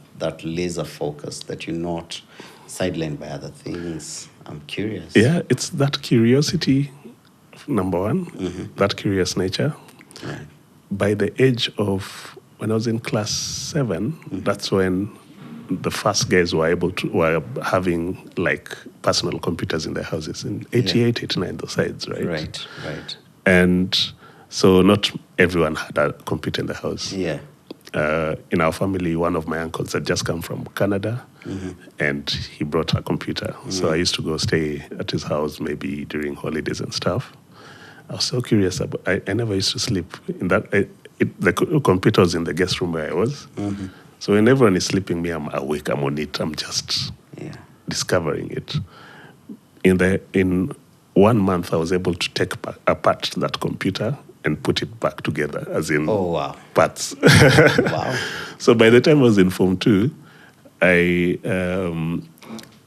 [SPEAKER 1] laser focus, that you're not sidelined by other things? I'm curious.
[SPEAKER 2] Yeah, it's that curiosity, number one, that curious nature.
[SPEAKER 1] Right.
[SPEAKER 2] By the age of, when I was in class 7, that's when the first guys were having like personal computers in their houses in 88, 89, those sides, right?
[SPEAKER 1] Right.
[SPEAKER 2] And so not everyone had a computer in the house.
[SPEAKER 1] Yeah.
[SPEAKER 2] In our family, one of my uncles had just come from Canada, and he brought a computer. So I used to go stay at his house maybe during holidays and stuff. I was so curious about. I never used to sleep in that. The computer was in the guest room where I was. So when everyone is sleeping, me, I'm awake. I'm on it. I'm just discovering it. In 1 month, I was able to take apart that computer and put it back together, as in parts.
[SPEAKER 1] Wow.
[SPEAKER 2] So by the time I was in Form 2,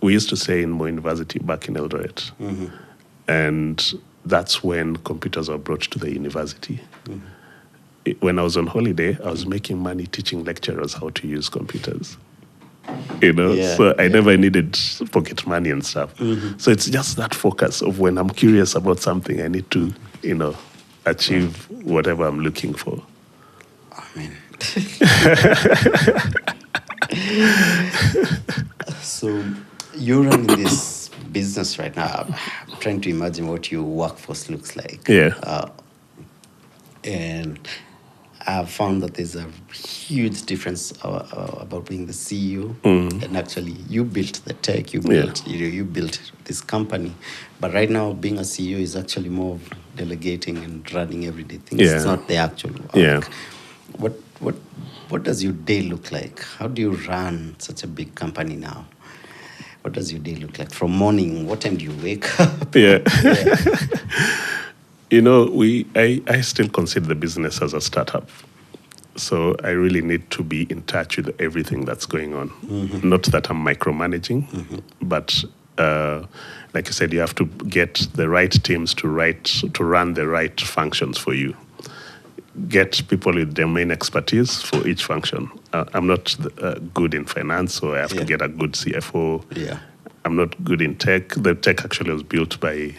[SPEAKER 2] we used to stay in Mo University back in Eldoret. And that's when computers were brought to the university. When I was on holiday, I was making money teaching lecturers how to use computers. So I never needed pocket money and stuff. So it's just that focus of when I'm curious about something, I need to, achieve whatever I'm looking for.
[SPEAKER 1] Amen. So you're running this business right now. I'm trying to imagine what your workforce looks like.
[SPEAKER 2] Yeah.
[SPEAKER 1] And I've found that there's a huge difference about being the CEO. And actually, you built the tech, you built this company. But right now, being a CEO is actually more of delegating and running everyday things. It's not the actual work.
[SPEAKER 2] Yeah.
[SPEAKER 1] What does your day look like? How do you run such a big company now? What does your day look like? From morning, what time do you wake up?
[SPEAKER 2] I still consider the business as a startup. So I really need to be in touch with everything that's going on. Not that I'm micromanaging, but like I said, you have to get the right teams to run the right functions for you. Get people with domain expertise for each function. I'm not good in finance, so I have to get a good CFO. I'm not good in tech. The tech actually was built by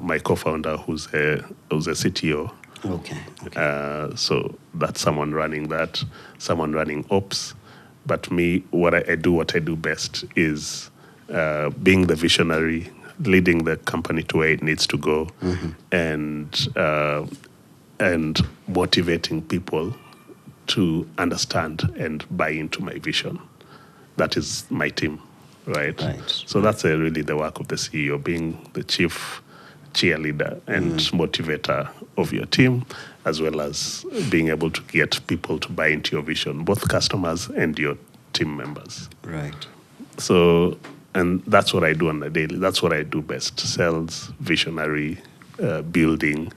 [SPEAKER 2] my co-founder, who's a CTO.
[SPEAKER 1] Okay.
[SPEAKER 2] So that's someone running that, someone running ops. But me, what I do best is being the visionary, leading the company to where it needs to go, and motivating people to understand and buy into my vision. That is my team, right? So that's really the work of the CEO, being the chief cheerleader and motivator of your team, as well as being able to get people to buy into your vision, both customers and your team members.
[SPEAKER 1] Right.
[SPEAKER 2] So, and that's what I do on the daily. That's what I do best: sales, visionary, building,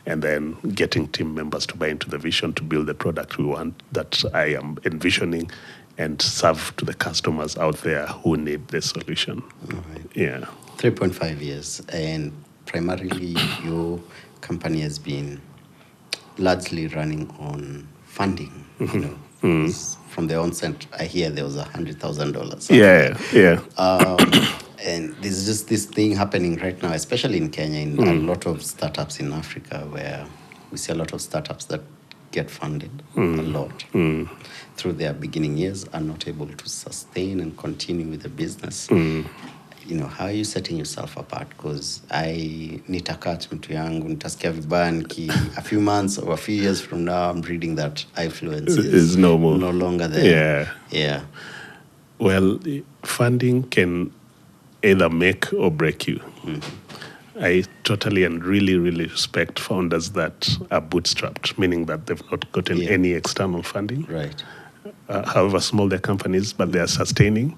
[SPEAKER 2] and then getting team members to buy into the vision to build the product we want, that I am envisioning, and serve to the customers out there who need the solution.
[SPEAKER 1] Right.
[SPEAKER 2] Yeah.
[SPEAKER 1] 3.5 years, and primarily your company has been largely running on funding. From the onset, I hear there was $100,000.
[SPEAKER 2] Yeah.
[SPEAKER 1] And there's just this thing happening right now, especially in Kenya, in a lot of startups in Africa, where we see a lot of startups that get funded a lot through their beginning years, are not able to sustain and continue with the business. How are you setting yourself apart? Because nitakacha mtu yangu, nitasikia vibaya a few months or a few years from now, I'm reading that influence is
[SPEAKER 2] no
[SPEAKER 1] longer there.
[SPEAKER 2] Yeah. Well, funding can either make or break you. I totally and really, really respect founders that are bootstrapped, meaning that they've not gotten any external funding.
[SPEAKER 1] Right.
[SPEAKER 2] However small their companies, but they are sustaining.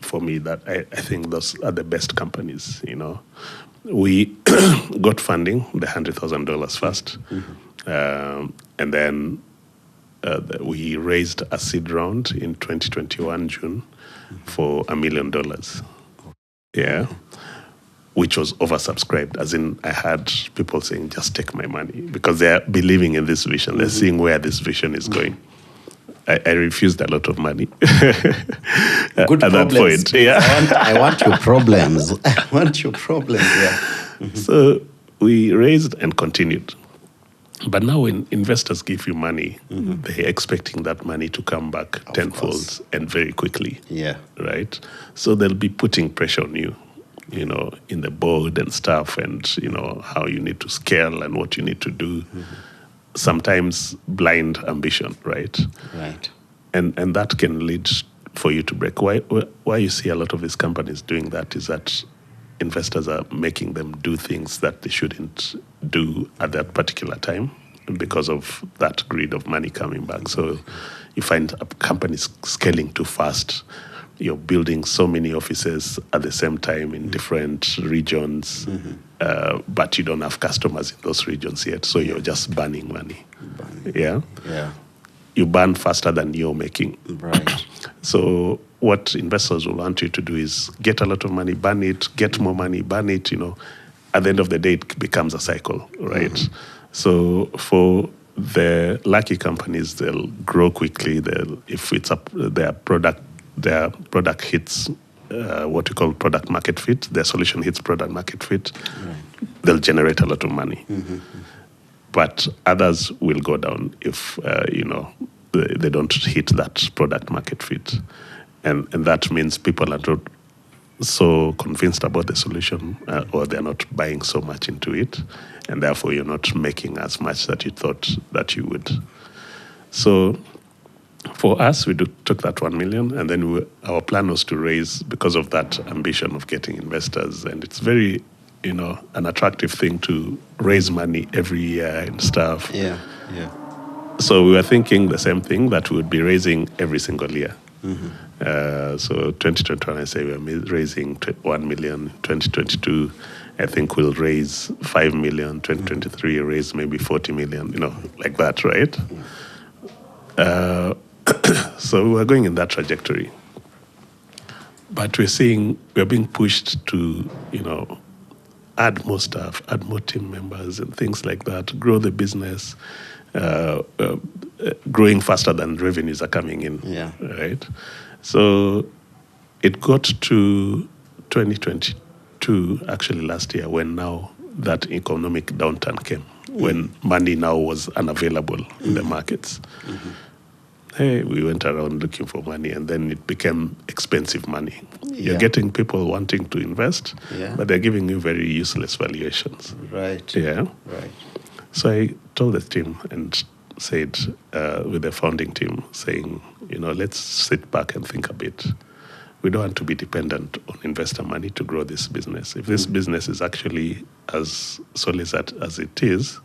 [SPEAKER 2] For me, that I think those are the best companies. We got funding, the $100,000 first, and then we raised a seed round in 2021 June for $1 million. Yeah. Which was oversubscribed, as in I had people saying, just take my money, because they're believing in this vision. They're seeing where this vision is going. I refused a lot of money.
[SPEAKER 1] Good
[SPEAKER 2] at that point. Yeah.
[SPEAKER 1] I want your problems. I want your problems. Yeah.
[SPEAKER 2] So we raised and continued. But now when investors give you money, they're expecting that money to come back tenfold and very quickly.
[SPEAKER 1] Yeah.
[SPEAKER 2] Right? So they'll be putting pressure on you, in the board and stuff, and, how you need to scale and what you need to do. Sometimes blind ambition, right?
[SPEAKER 1] Right.
[SPEAKER 2] And that can lead for you to break. Why you see a lot of these companies doing that is that investors are making them do things that they shouldn't do at that particular time because of that greed of money coming back. So you find companies scaling too fast. You're building so many offices at the same time in different regions, but you don't have customers in those regions yet, so you're just burning money. Yeah?
[SPEAKER 1] Yeah.
[SPEAKER 2] You burn faster than you're making.
[SPEAKER 1] Right.
[SPEAKER 2] So what investors will want you to do is get a lot of money, burn it, get more money, burn it. At the end of the day, it becomes a cycle, right? So for the lucky companies, they'll grow quickly. If it's their product hits what we call product market fit, their solution hits product market fit, they'll generate a lot of money. But others will go down if they don't hit that product market fit, and that means people are not so convinced about the solution, or they're not buying so much into it, and therefore you're not making as much that you thought that you would. So for us, we took that 1 million, and then our plan was to raise, because of that ambition of getting investors, and it's very, an attractive thing to raise money every year and stuff.
[SPEAKER 1] Yeah, yeah.
[SPEAKER 2] So we were thinking the same thing, that we would be raising every single year. So 2021, I say we're raising 1 million. 2022, I think we'll raise 5 million. 2023, raise maybe 40 million, like that, right? So we're going in that trajectory. But we're being pushed to, add more staff, add more team members and things like that, grow the business, growing faster than revenues are coming in.
[SPEAKER 1] Yeah.
[SPEAKER 2] Right? So it got to 2022, actually last year, when now that economic downturn came, when money now was unavailable in the markets. Hey, we went around looking for money, and then it became expensive money. You're getting people wanting to invest, but they're giving you very useless valuations.
[SPEAKER 1] Right.
[SPEAKER 2] Yeah.
[SPEAKER 1] Right.
[SPEAKER 2] So I told the team and said, with the founding team, saying, let's sit back and think a bit. We don't want to be dependent on investor money to grow this business. If this business is actually as solid as it is,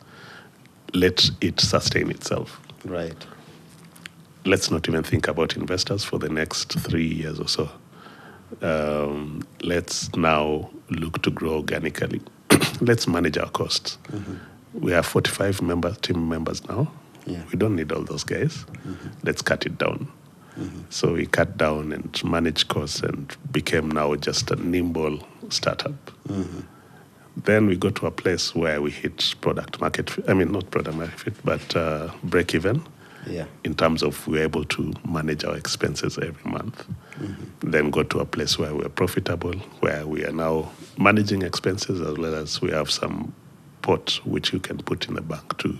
[SPEAKER 2] let it sustain itself.
[SPEAKER 1] Right.
[SPEAKER 2] Let's not even think about investors for the next 3 years or so. Let's now look to grow organically. Let's manage our costs. We have 45 team members now.
[SPEAKER 1] Yeah.
[SPEAKER 2] We don't need all those guys. Let's cut it down. So we cut down and managed costs and became now just a nimble startup. Then we got to a place where we hit not product market fit, but break even.
[SPEAKER 1] Yeah.
[SPEAKER 2] In terms of we're able to manage our expenses every month. Then go to a place where we're profitable, where we are now managing expenses, as well as we have some pot which you can put in the bank to,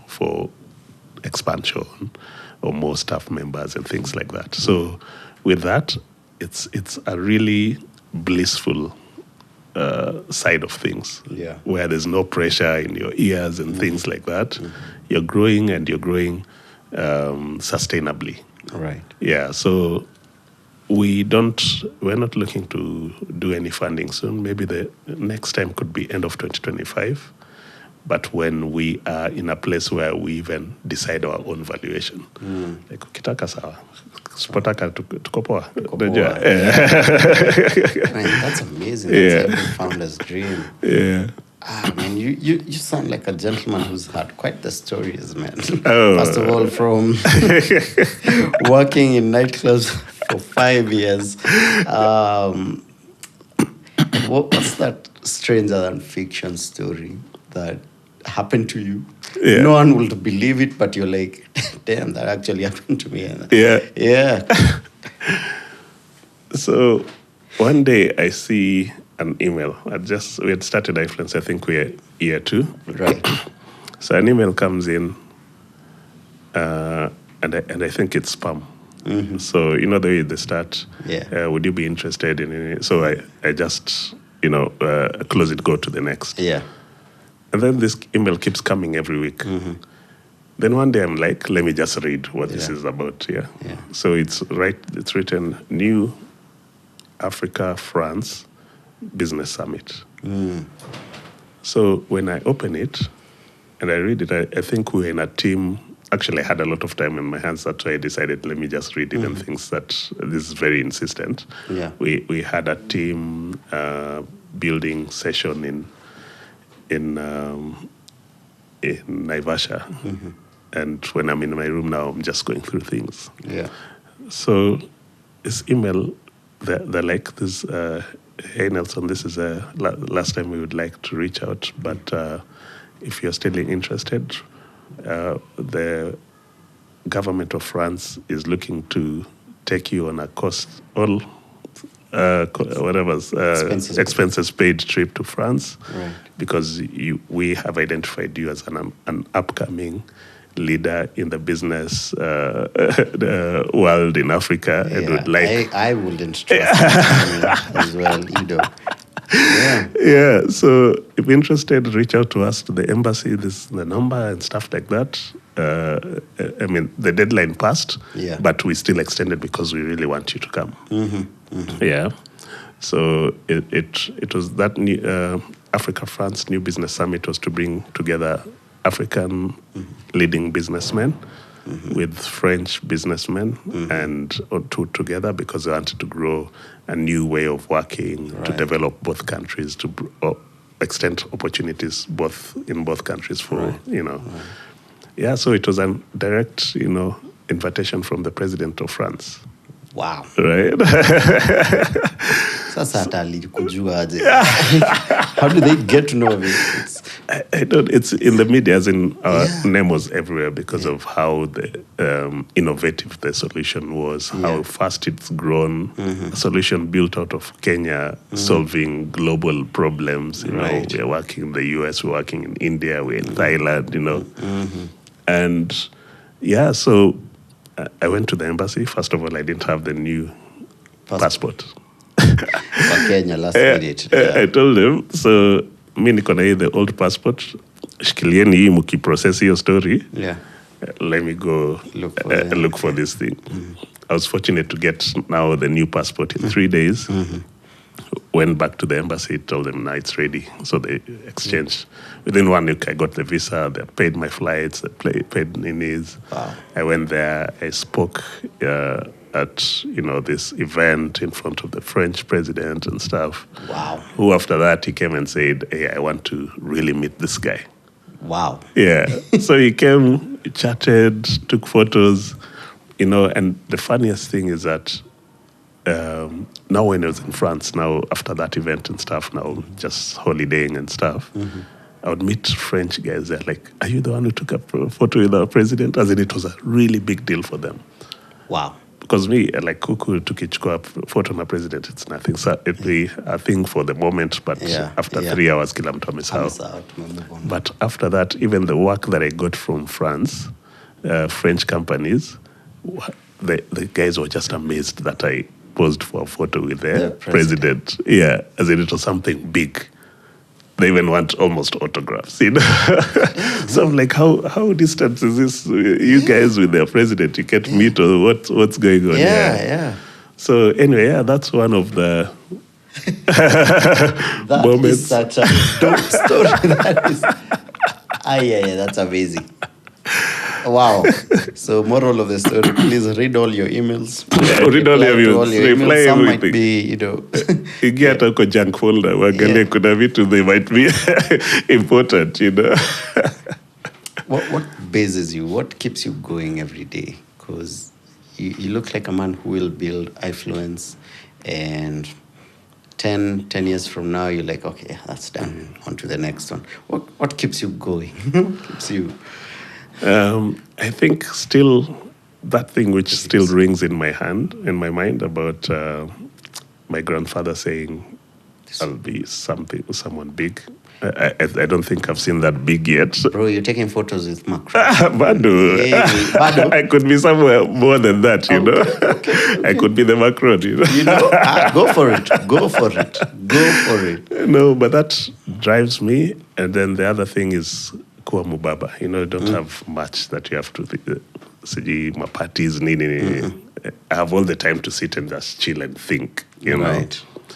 [SPEAKER 2] for expansion or more staff members and things like that. So with that, it's a really blissful side of things, where there's no pressure in your ears and things like that. You're growing, and you're growing sustainably.
[SPEAKER 1] Right.
[SPEAKER 2] Yeah. So we're not looking to do any funding soon. Maybe the next time could be end of 2025. But when we are in a place where we even decide our own valuation. Like, ukitaka sawa. Spotaka tuko poa. Unajua?
[SPEAKER 1] Man, that's amazing. That's every founder's dream.
[SPEAKER 2] Yeah.
[SPEAKER 1] Man, you sound like a gentleman who's had quite the stories, man.
[SPEAKER 2] Oh.
[SPEAKER 1] First of all, from working in nightclubs for 5 years. What's that stranger than fiction story that happened to you?
[SPEAKER 2] Yeah.
[SPEAKER 1] No one will believe it, but you're like, damn, that actually happened to me. Yeah.
[SPEAKER 2] So one day I see an email. We had started iFluence, I think we're year 2.
[SPEAKER 1] Right.
[SPEAKER 2] So an email comes in, and I think it's spam. So you know the way they start.
[SPEAKER 1] Yeah.
[SPEAKER 2] Would you be interested in it? So I just close it, go to the next.
[SPEAKER 1] Yeah.
[SPEAKER 2] And then this email keeps coming every week. Then one day I'm like, let me just read what this is about. Yeah. So it's written New Africa France Business Summit. So when I open it and I read it, I think we were in a team. Actually, I had a lot of time in my hands. That's why I decided, let me just read it and things that this is very insistent.
[SPEAKER 1] Yeah.
[SPEAKER 2] We had a team building session in Naivasha. And when I'm in my room now, I'm just going through things.
[SPEAKER 1] Yeah.
[SPEAKER 2] So this email, they're like this, hey Nelson, this is last time we would like to reach out, but if you're still interested, the government of France is looking to take you on a expenses paid trip to France, because we have identified you as an upcoming leader in the business world in Africa, and would like.
[SPEAKER 1] I wouldn't trust as well either.
[SPEAKER 2] Yeah. So if you're interested, reach out to us, to the embassy. This is the number and stuff like that. I mean, the deadline passed, but we still extended because we really want you to come. Yeah. So it was that new, Africa France New Business Summit was to bring together African leading businessmen with French businessmen and two together, because they wanted to grow a new way of working, to develop both countries, to extend opportunities in both countries for, Yeah, so it was a direct, invitation from the president of France.
[SPEAKER 1] Wow.
[SPEAKER 2] Right?
[SPEAKER 1] Sasa hata alikujuaje? How do they get to know of it?
[SPEAKER 2] I don't. It's in the media, as in our name was everywhere because of how innovative the solution was, how fast it's grown. A solution built out of Kenya, solving global problems. We're working in the US, we're working in India, we're in Thailand. And so I went to the embassy. First of all, I didn't have the new passport.
[SPEAKER 1] For Kenya, last minute.
[SPEAKER 2] I told them, so mi niko na hii the old passport, shikilieni hii mukiprocess hiyo story. Let me go look for this thing. I was fortunate to get now the new passport in 3 days. Went back to the embassy, told them, now it's ready. So they exchanged. Within 1 week, I got the visa. They paid my flights. They paid Nini's.
[SPEAKER 1] Wow.
[SPEAKER 2] I went there. I spoke at this event in front of the French president and stuff.
[SPEAKER 1] Wow.
[SPEAKER 2] Who after that he came and said, hey, I want to really meet this guy.
[SPEAKER 1] Wow.
[SPEAKER 2] Yeah. So he came, he chatted, took photos, and the funniest thing is that now when I was in France, now after that event and stuff, now just holidaying and stuff, I would meet French guys. They're like, are you the one who took a photo with our president? As in, it was a really big deal for them.
[SPEAKER 1] Wow.
[SPEAKER 2] Because me, like, Kuku tukichukua photo na president, it's nothing. So it'd be a thing for the moment, but after 3 hours, kila mtu amesahau. But after that, even the work that I got from France, French companies, the guys were just amazed that I posed for a photo with the president. Yeah, as in it was something big. They even want almost autographs, So I'm like, how distant is this? You guys with their president, you can't meet, or what's going on here?
[SPEAKER 1] Yeah.
[SPEAKER 2] So anyway, yeah, that's one of the
[SPEAKER 1] That
[SPEAKER 2] moments.
[SPEAKER 1] is such a dope story. That is, yeah, that's amazing. Wow. So, moral of the story: please read all your emails.
[SPEAKER 2] Read all your
[SPEAKER 1] Reply to all
[SPEAKER 2] emails.
[SPEAKER 1] your
[SPEAKER 2] Reply
[SPEAKER 1] emails. Some might
[SPEAKER 2] everything.
[SPEAKER 1] be,
[SPEAKER 2] Ingia hata uko junk folder, uangalie
[SPEAKER 1] Yeah.
[SPEAKER 2] kuna vitu they might be important,
[SPEAKER 1] What bases you? What keeps you going every day? Because you look like a man who will build influence, and 10 years from now, you're like, okay, that's done. On to the next one. What keeps you going? What keeps you?
[SPEAKER 2] I think still that thing which still rings in my mind about my grandfather saying, "I'll be someone big." I don't think I've seen that big yet.
[SPEAKER 1] Bro, you're taking photos with Macron.
[SPEAKER 2] Bado.
[SPEAKER 1] Yeah, Bado.
[SPEAKER 2] I could be somewhere more than that, you know.
[SPEAKER 1] Okay.
[SPEAKER 2] I could be the Macron,
[SPEAKER 1] Go for it. Go for it. Go for it.
[SPEAKER 2] No, but that drives me. And then the other thing is kuwa mubaba. You don't have much that you have to siji my parties nini. I have all the time to sit and just chill and think, you know.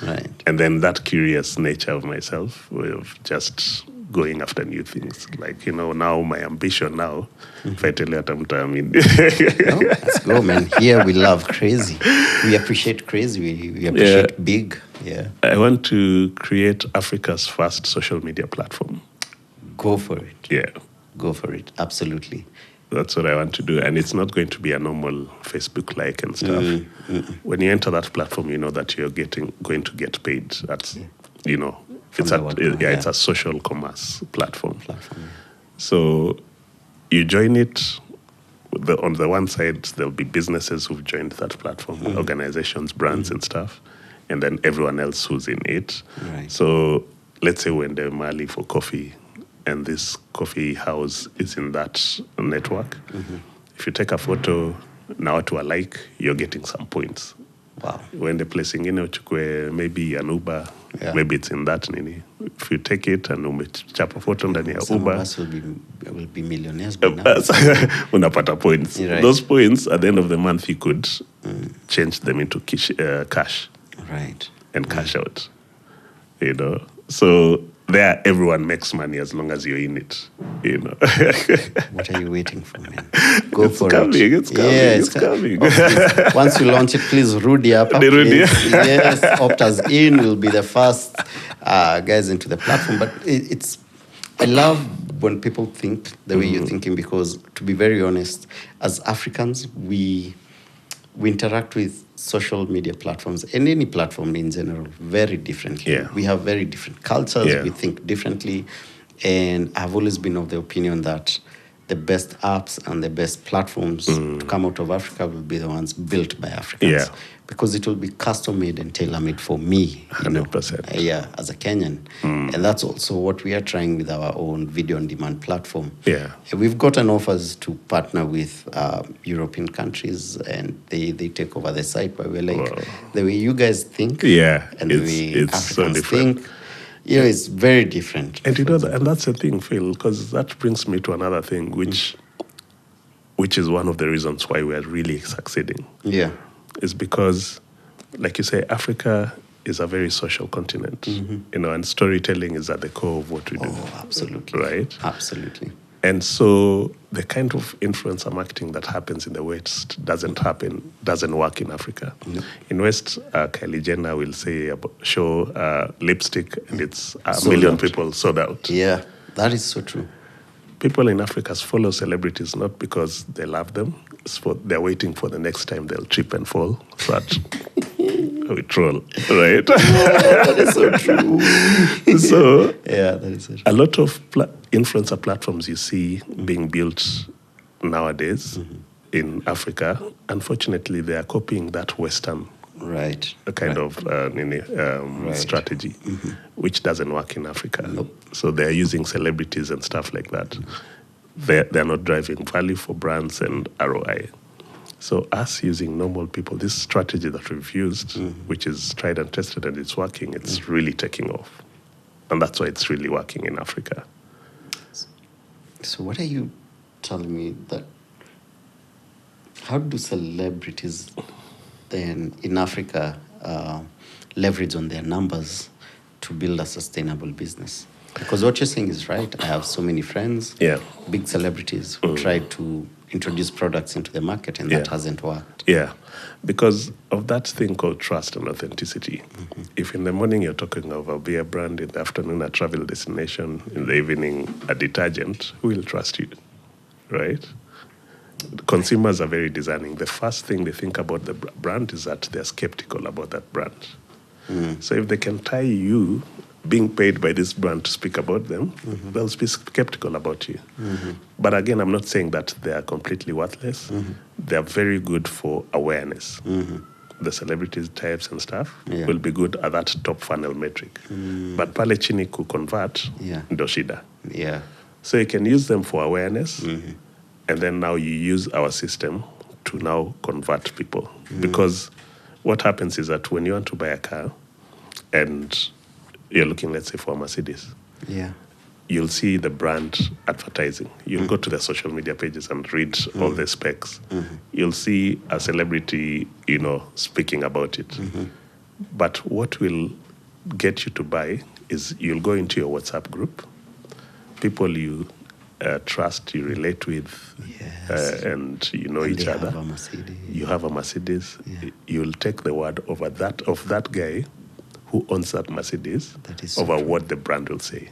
[SPEAKER 1] Right.
[SPEAKER 2] And then that curious nature of myself, of just going after new things. Like, now my ambition now, if I tell you what I mean.
[SPEAKER 1] No, let's go, man. Here we love crazy. We appreciate crazy. We appreciate big. Yeah.
[SPEAKER 2] I want to create Africa's first social media platform.
[SPEAKER 1] Go for it.
[SPEAKER 2] Yeah.
[SPEAKER 1] Go for it. Absolutely.
[SPEAKER 2] That's what I want to do. And it's not going to be a normal Facebook like and stuff. When you enter that platform, you know that you're going to get paid. That's, it's a social commerce platform. So you join it. On the one side, there'll be businesses who've joined that platform, organizations, brands and stuff. And then everyone else who's in it.
[SPEAKER 1] Right.
[SPEAKER 2] So let's say we're in the Mali for coffee, and this coffee house is in that network. If you take a photo, now to a like, you're getting some points.
[SPEAKER 1] Wow.
[SPEAKER 2] When the place ingine maybe an Uber, maybe it's in that nini. If you take it and umechapa photo ndani ya
[SPEAKER 1] Some
[SPEAKER 2] Uber,
[SPEAKER 1] of us will be millionaires by now.
[SPEAKER 2] unapata points.
[SPEAKER 1] Right.
[SPEAKER 2] Those points, at the end of the month, you could change them into cash.
[SPEAKER 1] Right.
[SPEAKER 2] And cash out. So there everyone makes money as long as you're in it.
[SPEAKER 1] What are you waiting for, man? Go
[SPEAKER 2] It's
[SPEAKER 1] for
[SPEAKER 2] coming,
[SPEAKER 1] it.
[SPEAKER 2] it's coming,
[SPEAKER 1] Yeah,
[SPEAKER 2] it's coming.
[SPEAKER 1] Oh, please. Once you launch it, please Rudy up. Yes, opt us in. We'll be the first guys into the platform. But I love when people think the way you're thinking, because to be very honest, as Africans, we interact with social media platforms and any platform in general very differently.
[SPEAKER 2] Yeah.
[SPEAKER 1] We have very different cultures.
[SPEAKER 2] Yeah.
[SPEAKER 1] We think differently. And I've always been of the opinion that the best apps and the best platforms to come out of Africa will be the ones built by Africans.
[SPEAKER 2] Yeah.
[SPEAKER 1] Because it will be custom made and tailor made for me.
[SPEAKER 2] 100%.
[SPEAKER 1] As a Kenyan. And that's also what we are trying with our own video on demand platform.
[SPEAKER 2] Yeah.
[SPEAKER 1] We've gotten offers to partner with European countries, and they take over the site, but we're like, the way you guys think and the way
[SPEAKER 2] it's
[SPEAKER 1] Africans
[SPEAKER 2] so different.
[SPEAKER 1] think, it's very different.
[SPEAKER 2] And and that's the thing, Phil, because that brings me to another thing, which is one of the reasons why we are really succeeding.
[SPEAKER 1] Yeah.
[SPEAKER 2] Is because, like you say, Africa is a very social continent, and storytelling is at the core of what we do.
[SPEAKER 1] Oh, absolutely.
[SPEAKER 2] Right?
[SPEAKER 1] Absolutely.
[SPEAKER 2] And so the kind of influencer marketing that happens in the West doesn't work in Africa.
[SPEAKER 1] No.
[SPEAKER 2] In West, Kylie Jenner will show lipstick, and it's a
[SPEAKER 1] Sold
[SPEAKER 2] million
[SPEAKER 1] out.
[SPEAKER 2] people sold out.
[SPEAKER 1] Yeah, that is so true.
[SPEAKER 2] People in Africa follow celebrities not because they love them, they're waiting for the next time they'll trip and fall. So that we troll, right?
[SPEAKER 1] That is so true.
[SPEAKER 2] So
[SPEAKER 1] Yeah, that is so true.
[SPEAKER 2] a lot of influencer platforms you see being built nowadays in Africa, unfortunately, they are copying that Western
[SPEAKER 1] Right.
[SPEAKER 2] kind of strategy, which doesn't work in Africa.
[SPEAKER 1] Nope.
[SPEAKER 2] So they're using celebrities and stuff like that. They're not driving value for brands and ROI. So us using normal people, this strategy that we've used, which is tried and tested and it's working, it's really taking off. And that's why it's really working in Africa.
[SPEAKER 1] So what are you telling me that, how do celebrities and in Africa leverage on their numbers to build a sustainable business. Because what you're saying is right. I have so many friends,
[SPEAKER 2] Yeah.
[SPEAKER 1] big celebrities who tried to introduce products into the market, and that hasn't worked.
[SPEAKER 2] Yeah, because of that thing called trust and authenticity. If in the morning you're talking of a beer brand, in the afternoon a travel destination, in the evening a detergent, who will trust you, right? Consumers are very discerning. The first thing they think about the brand is that they're skeptical about that brand. So if they can tie you being paid by this brand to speak about them, they'll be skeptical about you. But again, I'm not saying that they are completely worthless. They're very good for awareness. The celebrities types and stuff will be good at that top funnel metric. But pale chini ku convert, ndo shida.
[SPEAKER 1] Yeah.
[SPEAKER 2] So you can use them for awareness, and then now you use our system to now convert people. Because what happens is that when you want to buy a car and you're looking, let's say, for a Mercedes, you'll see the brand advertising. You'll go to the social media pages and read all the specs. You'll see a celebrity, speaking about it. But what will get you to buy is you'll go into your WhatsApp group, people you trust, you relate with, and you know each other. You have a Mercedes. You'll take the word over that of that guy who owns that Mercedes over what the brand will say.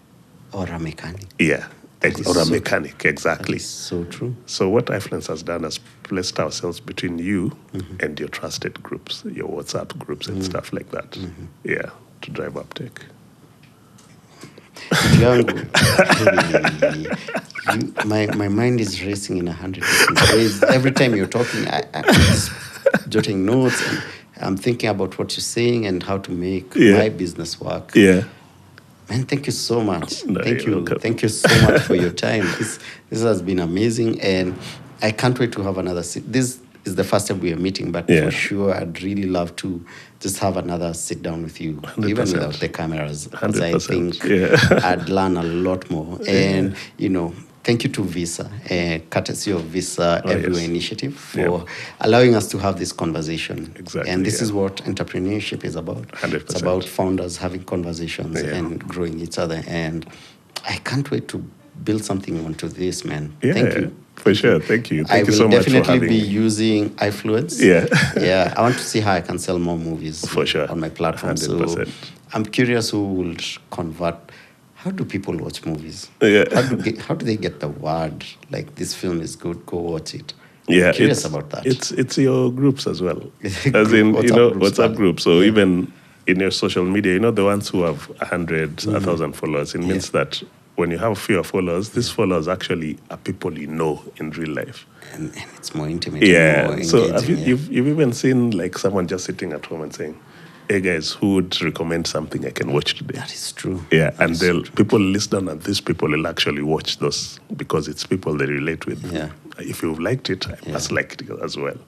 [SPEAKER 1] Or a mechanic.
[SPEAKER 2] Yeah. Or a mechanic, exactly.
[SPEAKER 1] So true.
[SPEAKER 2] So what iFluence has done is placed ourselves between you and your trusted groups, your WhatsApp groups and stuff like that. Yeah, to drive uptake.
[SPEAKER 1] My mind is racing in 100% ways. Every time you're talking, I'm just jotting notes, and I'm thinking about what you're saying and how to make my business work.
[SPEAKER 2] Yeah.
[SPEAKER 1] Man, thank you so much.
[SPEAKER 2] No,
[SPEAKER 1] thank you.
[SPEAKER 2] welcome.
[SPEAKER 1] Thank you so much for your time. This has been amazing, and I can't wait to have another. This is the first time we are meeting, but for sure, I'd really love to just have another sit down with you,
[SPEAKER 2] 100%.
[SPEAKER 1] even without the cameras, because I
[SPEAKER 2] 100%.
[SPEAKER 1] think I'd learn a lot more. And thank you to Visa, courtesy of Visa Everywhere Initiative, for allowing us to have this conversation.
[SPEAKER 2] Exactly.
[SPEAKER 1] And this is what entrepreneurship is about.
[SPEAKER 2] 100%.
[SPEAKER 1] It's about founders having conversations and growing each other. And I can't wait to build something onto this, man.
[SPEAKER 2] Yeah,
[SPEAKER 1] thank you.
[SPEAKER 2] For sure. Thank you.
[SPEAKER 1] I
[SPEAKER 2] Thank you
[SPEAKER 1] will
[SPEAKER 2] so much for
[SPEAKER 1] definitely
[SPEAKER 2] having
[SPEAKER 1] be
[SPEAKER 2] me.
[SPEAKER 1] using iFluence.
[SPEAKER 2] Yeah.
[SPEAKER 1] I want to see how I can sell more movies
[SPEAKER 2] For sure.
[SPEAKER 1] on my platform.
[SPEAKER 2] 100%.
[SPEAKER 1] So I'm curious who will convert. How do people watch movies?
[SPEAKER 2] Yeah.
[SPEAKER 1] How do they get the word? Like, this film is good, go watch it.
[SPEAKER 2] Yeah,
[SPEAKER 1] I'm curious about that.
[SPEAKER 2] It's your groups as well. As in, WhatsApp groups. So even in your social media, the ones who have 100, 1,000 followers, it means that when you have fewer followers, these followers actually are people you know in real life.
[SPEAKER 1] And it's more intimate.
[SPEAKER 2] Yeah.
[SPEAKER 1] More
[SPEAKER 2] So
[SPEAKER 1] engaging,
[SPEAKER 2] you've even seen like someone just sitting at home and saying, "Hey guys, who would recommend something I can watch today?"
[SPEAKER 1] That is true.
[SPEAKER 2] Yeah, and people listen, and these people will actually watch those because it's people they relate with.
[SPEAKER 1] Yeah.
[SPEAKER 2] If you've liked it, I must like it as well.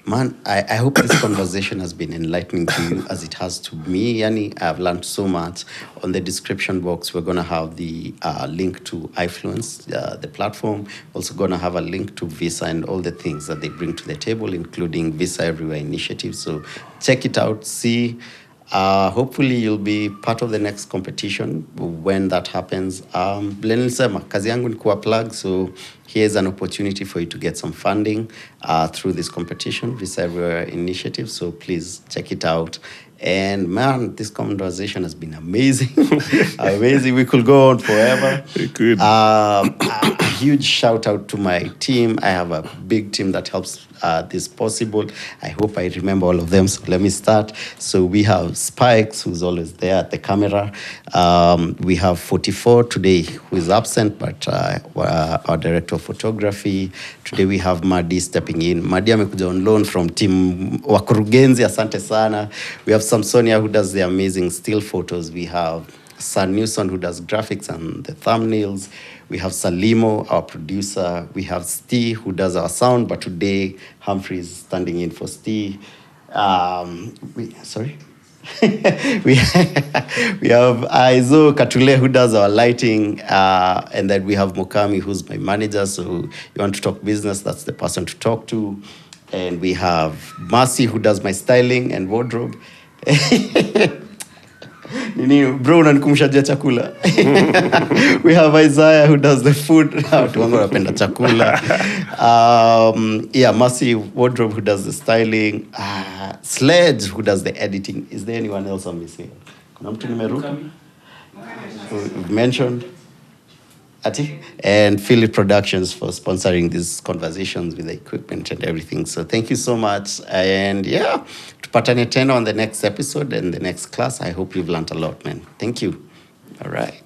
[SPEAKER 1] Man, I hope this conversation has been enlightening to you as it has to me. Yani, I've learned so much. On the description box, we're going to have the link to iFluence, the platform. Also going to have a link to Visa and all the things that they bring to the table, including Visa Everywhere Initiative. So check it out, see. Hopefully you'll be part of the next competition when that happens. Nilisema kazi yangu ni kuwa plug, so here's an opportunity for you to get some funding through this competition, Visa Everywhere Initiative. So please check it out. And man, this conversation has been amazing. Amazing. We could go on forever.
[SPEAKER 2] We could.
[SPEAKER 1] A huge shout out to my team. I have a big team that helps this possible. I hope I remember all of them. So let me start. So we have Spikes, who's always there at the camera. We have 44 today, who is absent, but our director of photography. Today we have Madi stepping in. Madi amekuja on loan from team wakurugenzi. Asante sana. We have Samsonia, who does the amazing still photos. We have San Newson, who does graphics and the thumbnails. We have Salimo, our producer. We have Steve, who does our sound, but today Humphrey is standing in for Steve. Sorry? we have Aizo Katule, who does our lighting, and then we have Mokami, who's my manager. So you want to talk business, that's the person to talk to. And we have Marcy, who does my styling and wardrobe. Nini, bro, unanikumbusha juu ya chakula. We have Isaiah, who does the food. Watu wangu wanapenda chakula. Yeah, Marcy Wardrobe, who does the styling. Sledge, who does the editing. Is there anyone else I'm missing? Kuna mtu nimeruka? We've mentioned. Ati? And Philip Productions for sponsoring these conversations with the equipment and everything. So thank you so much. And yeah, tupatane tena on the next episode and the next class. I hope you've learned a lot, man. Thank you. All right.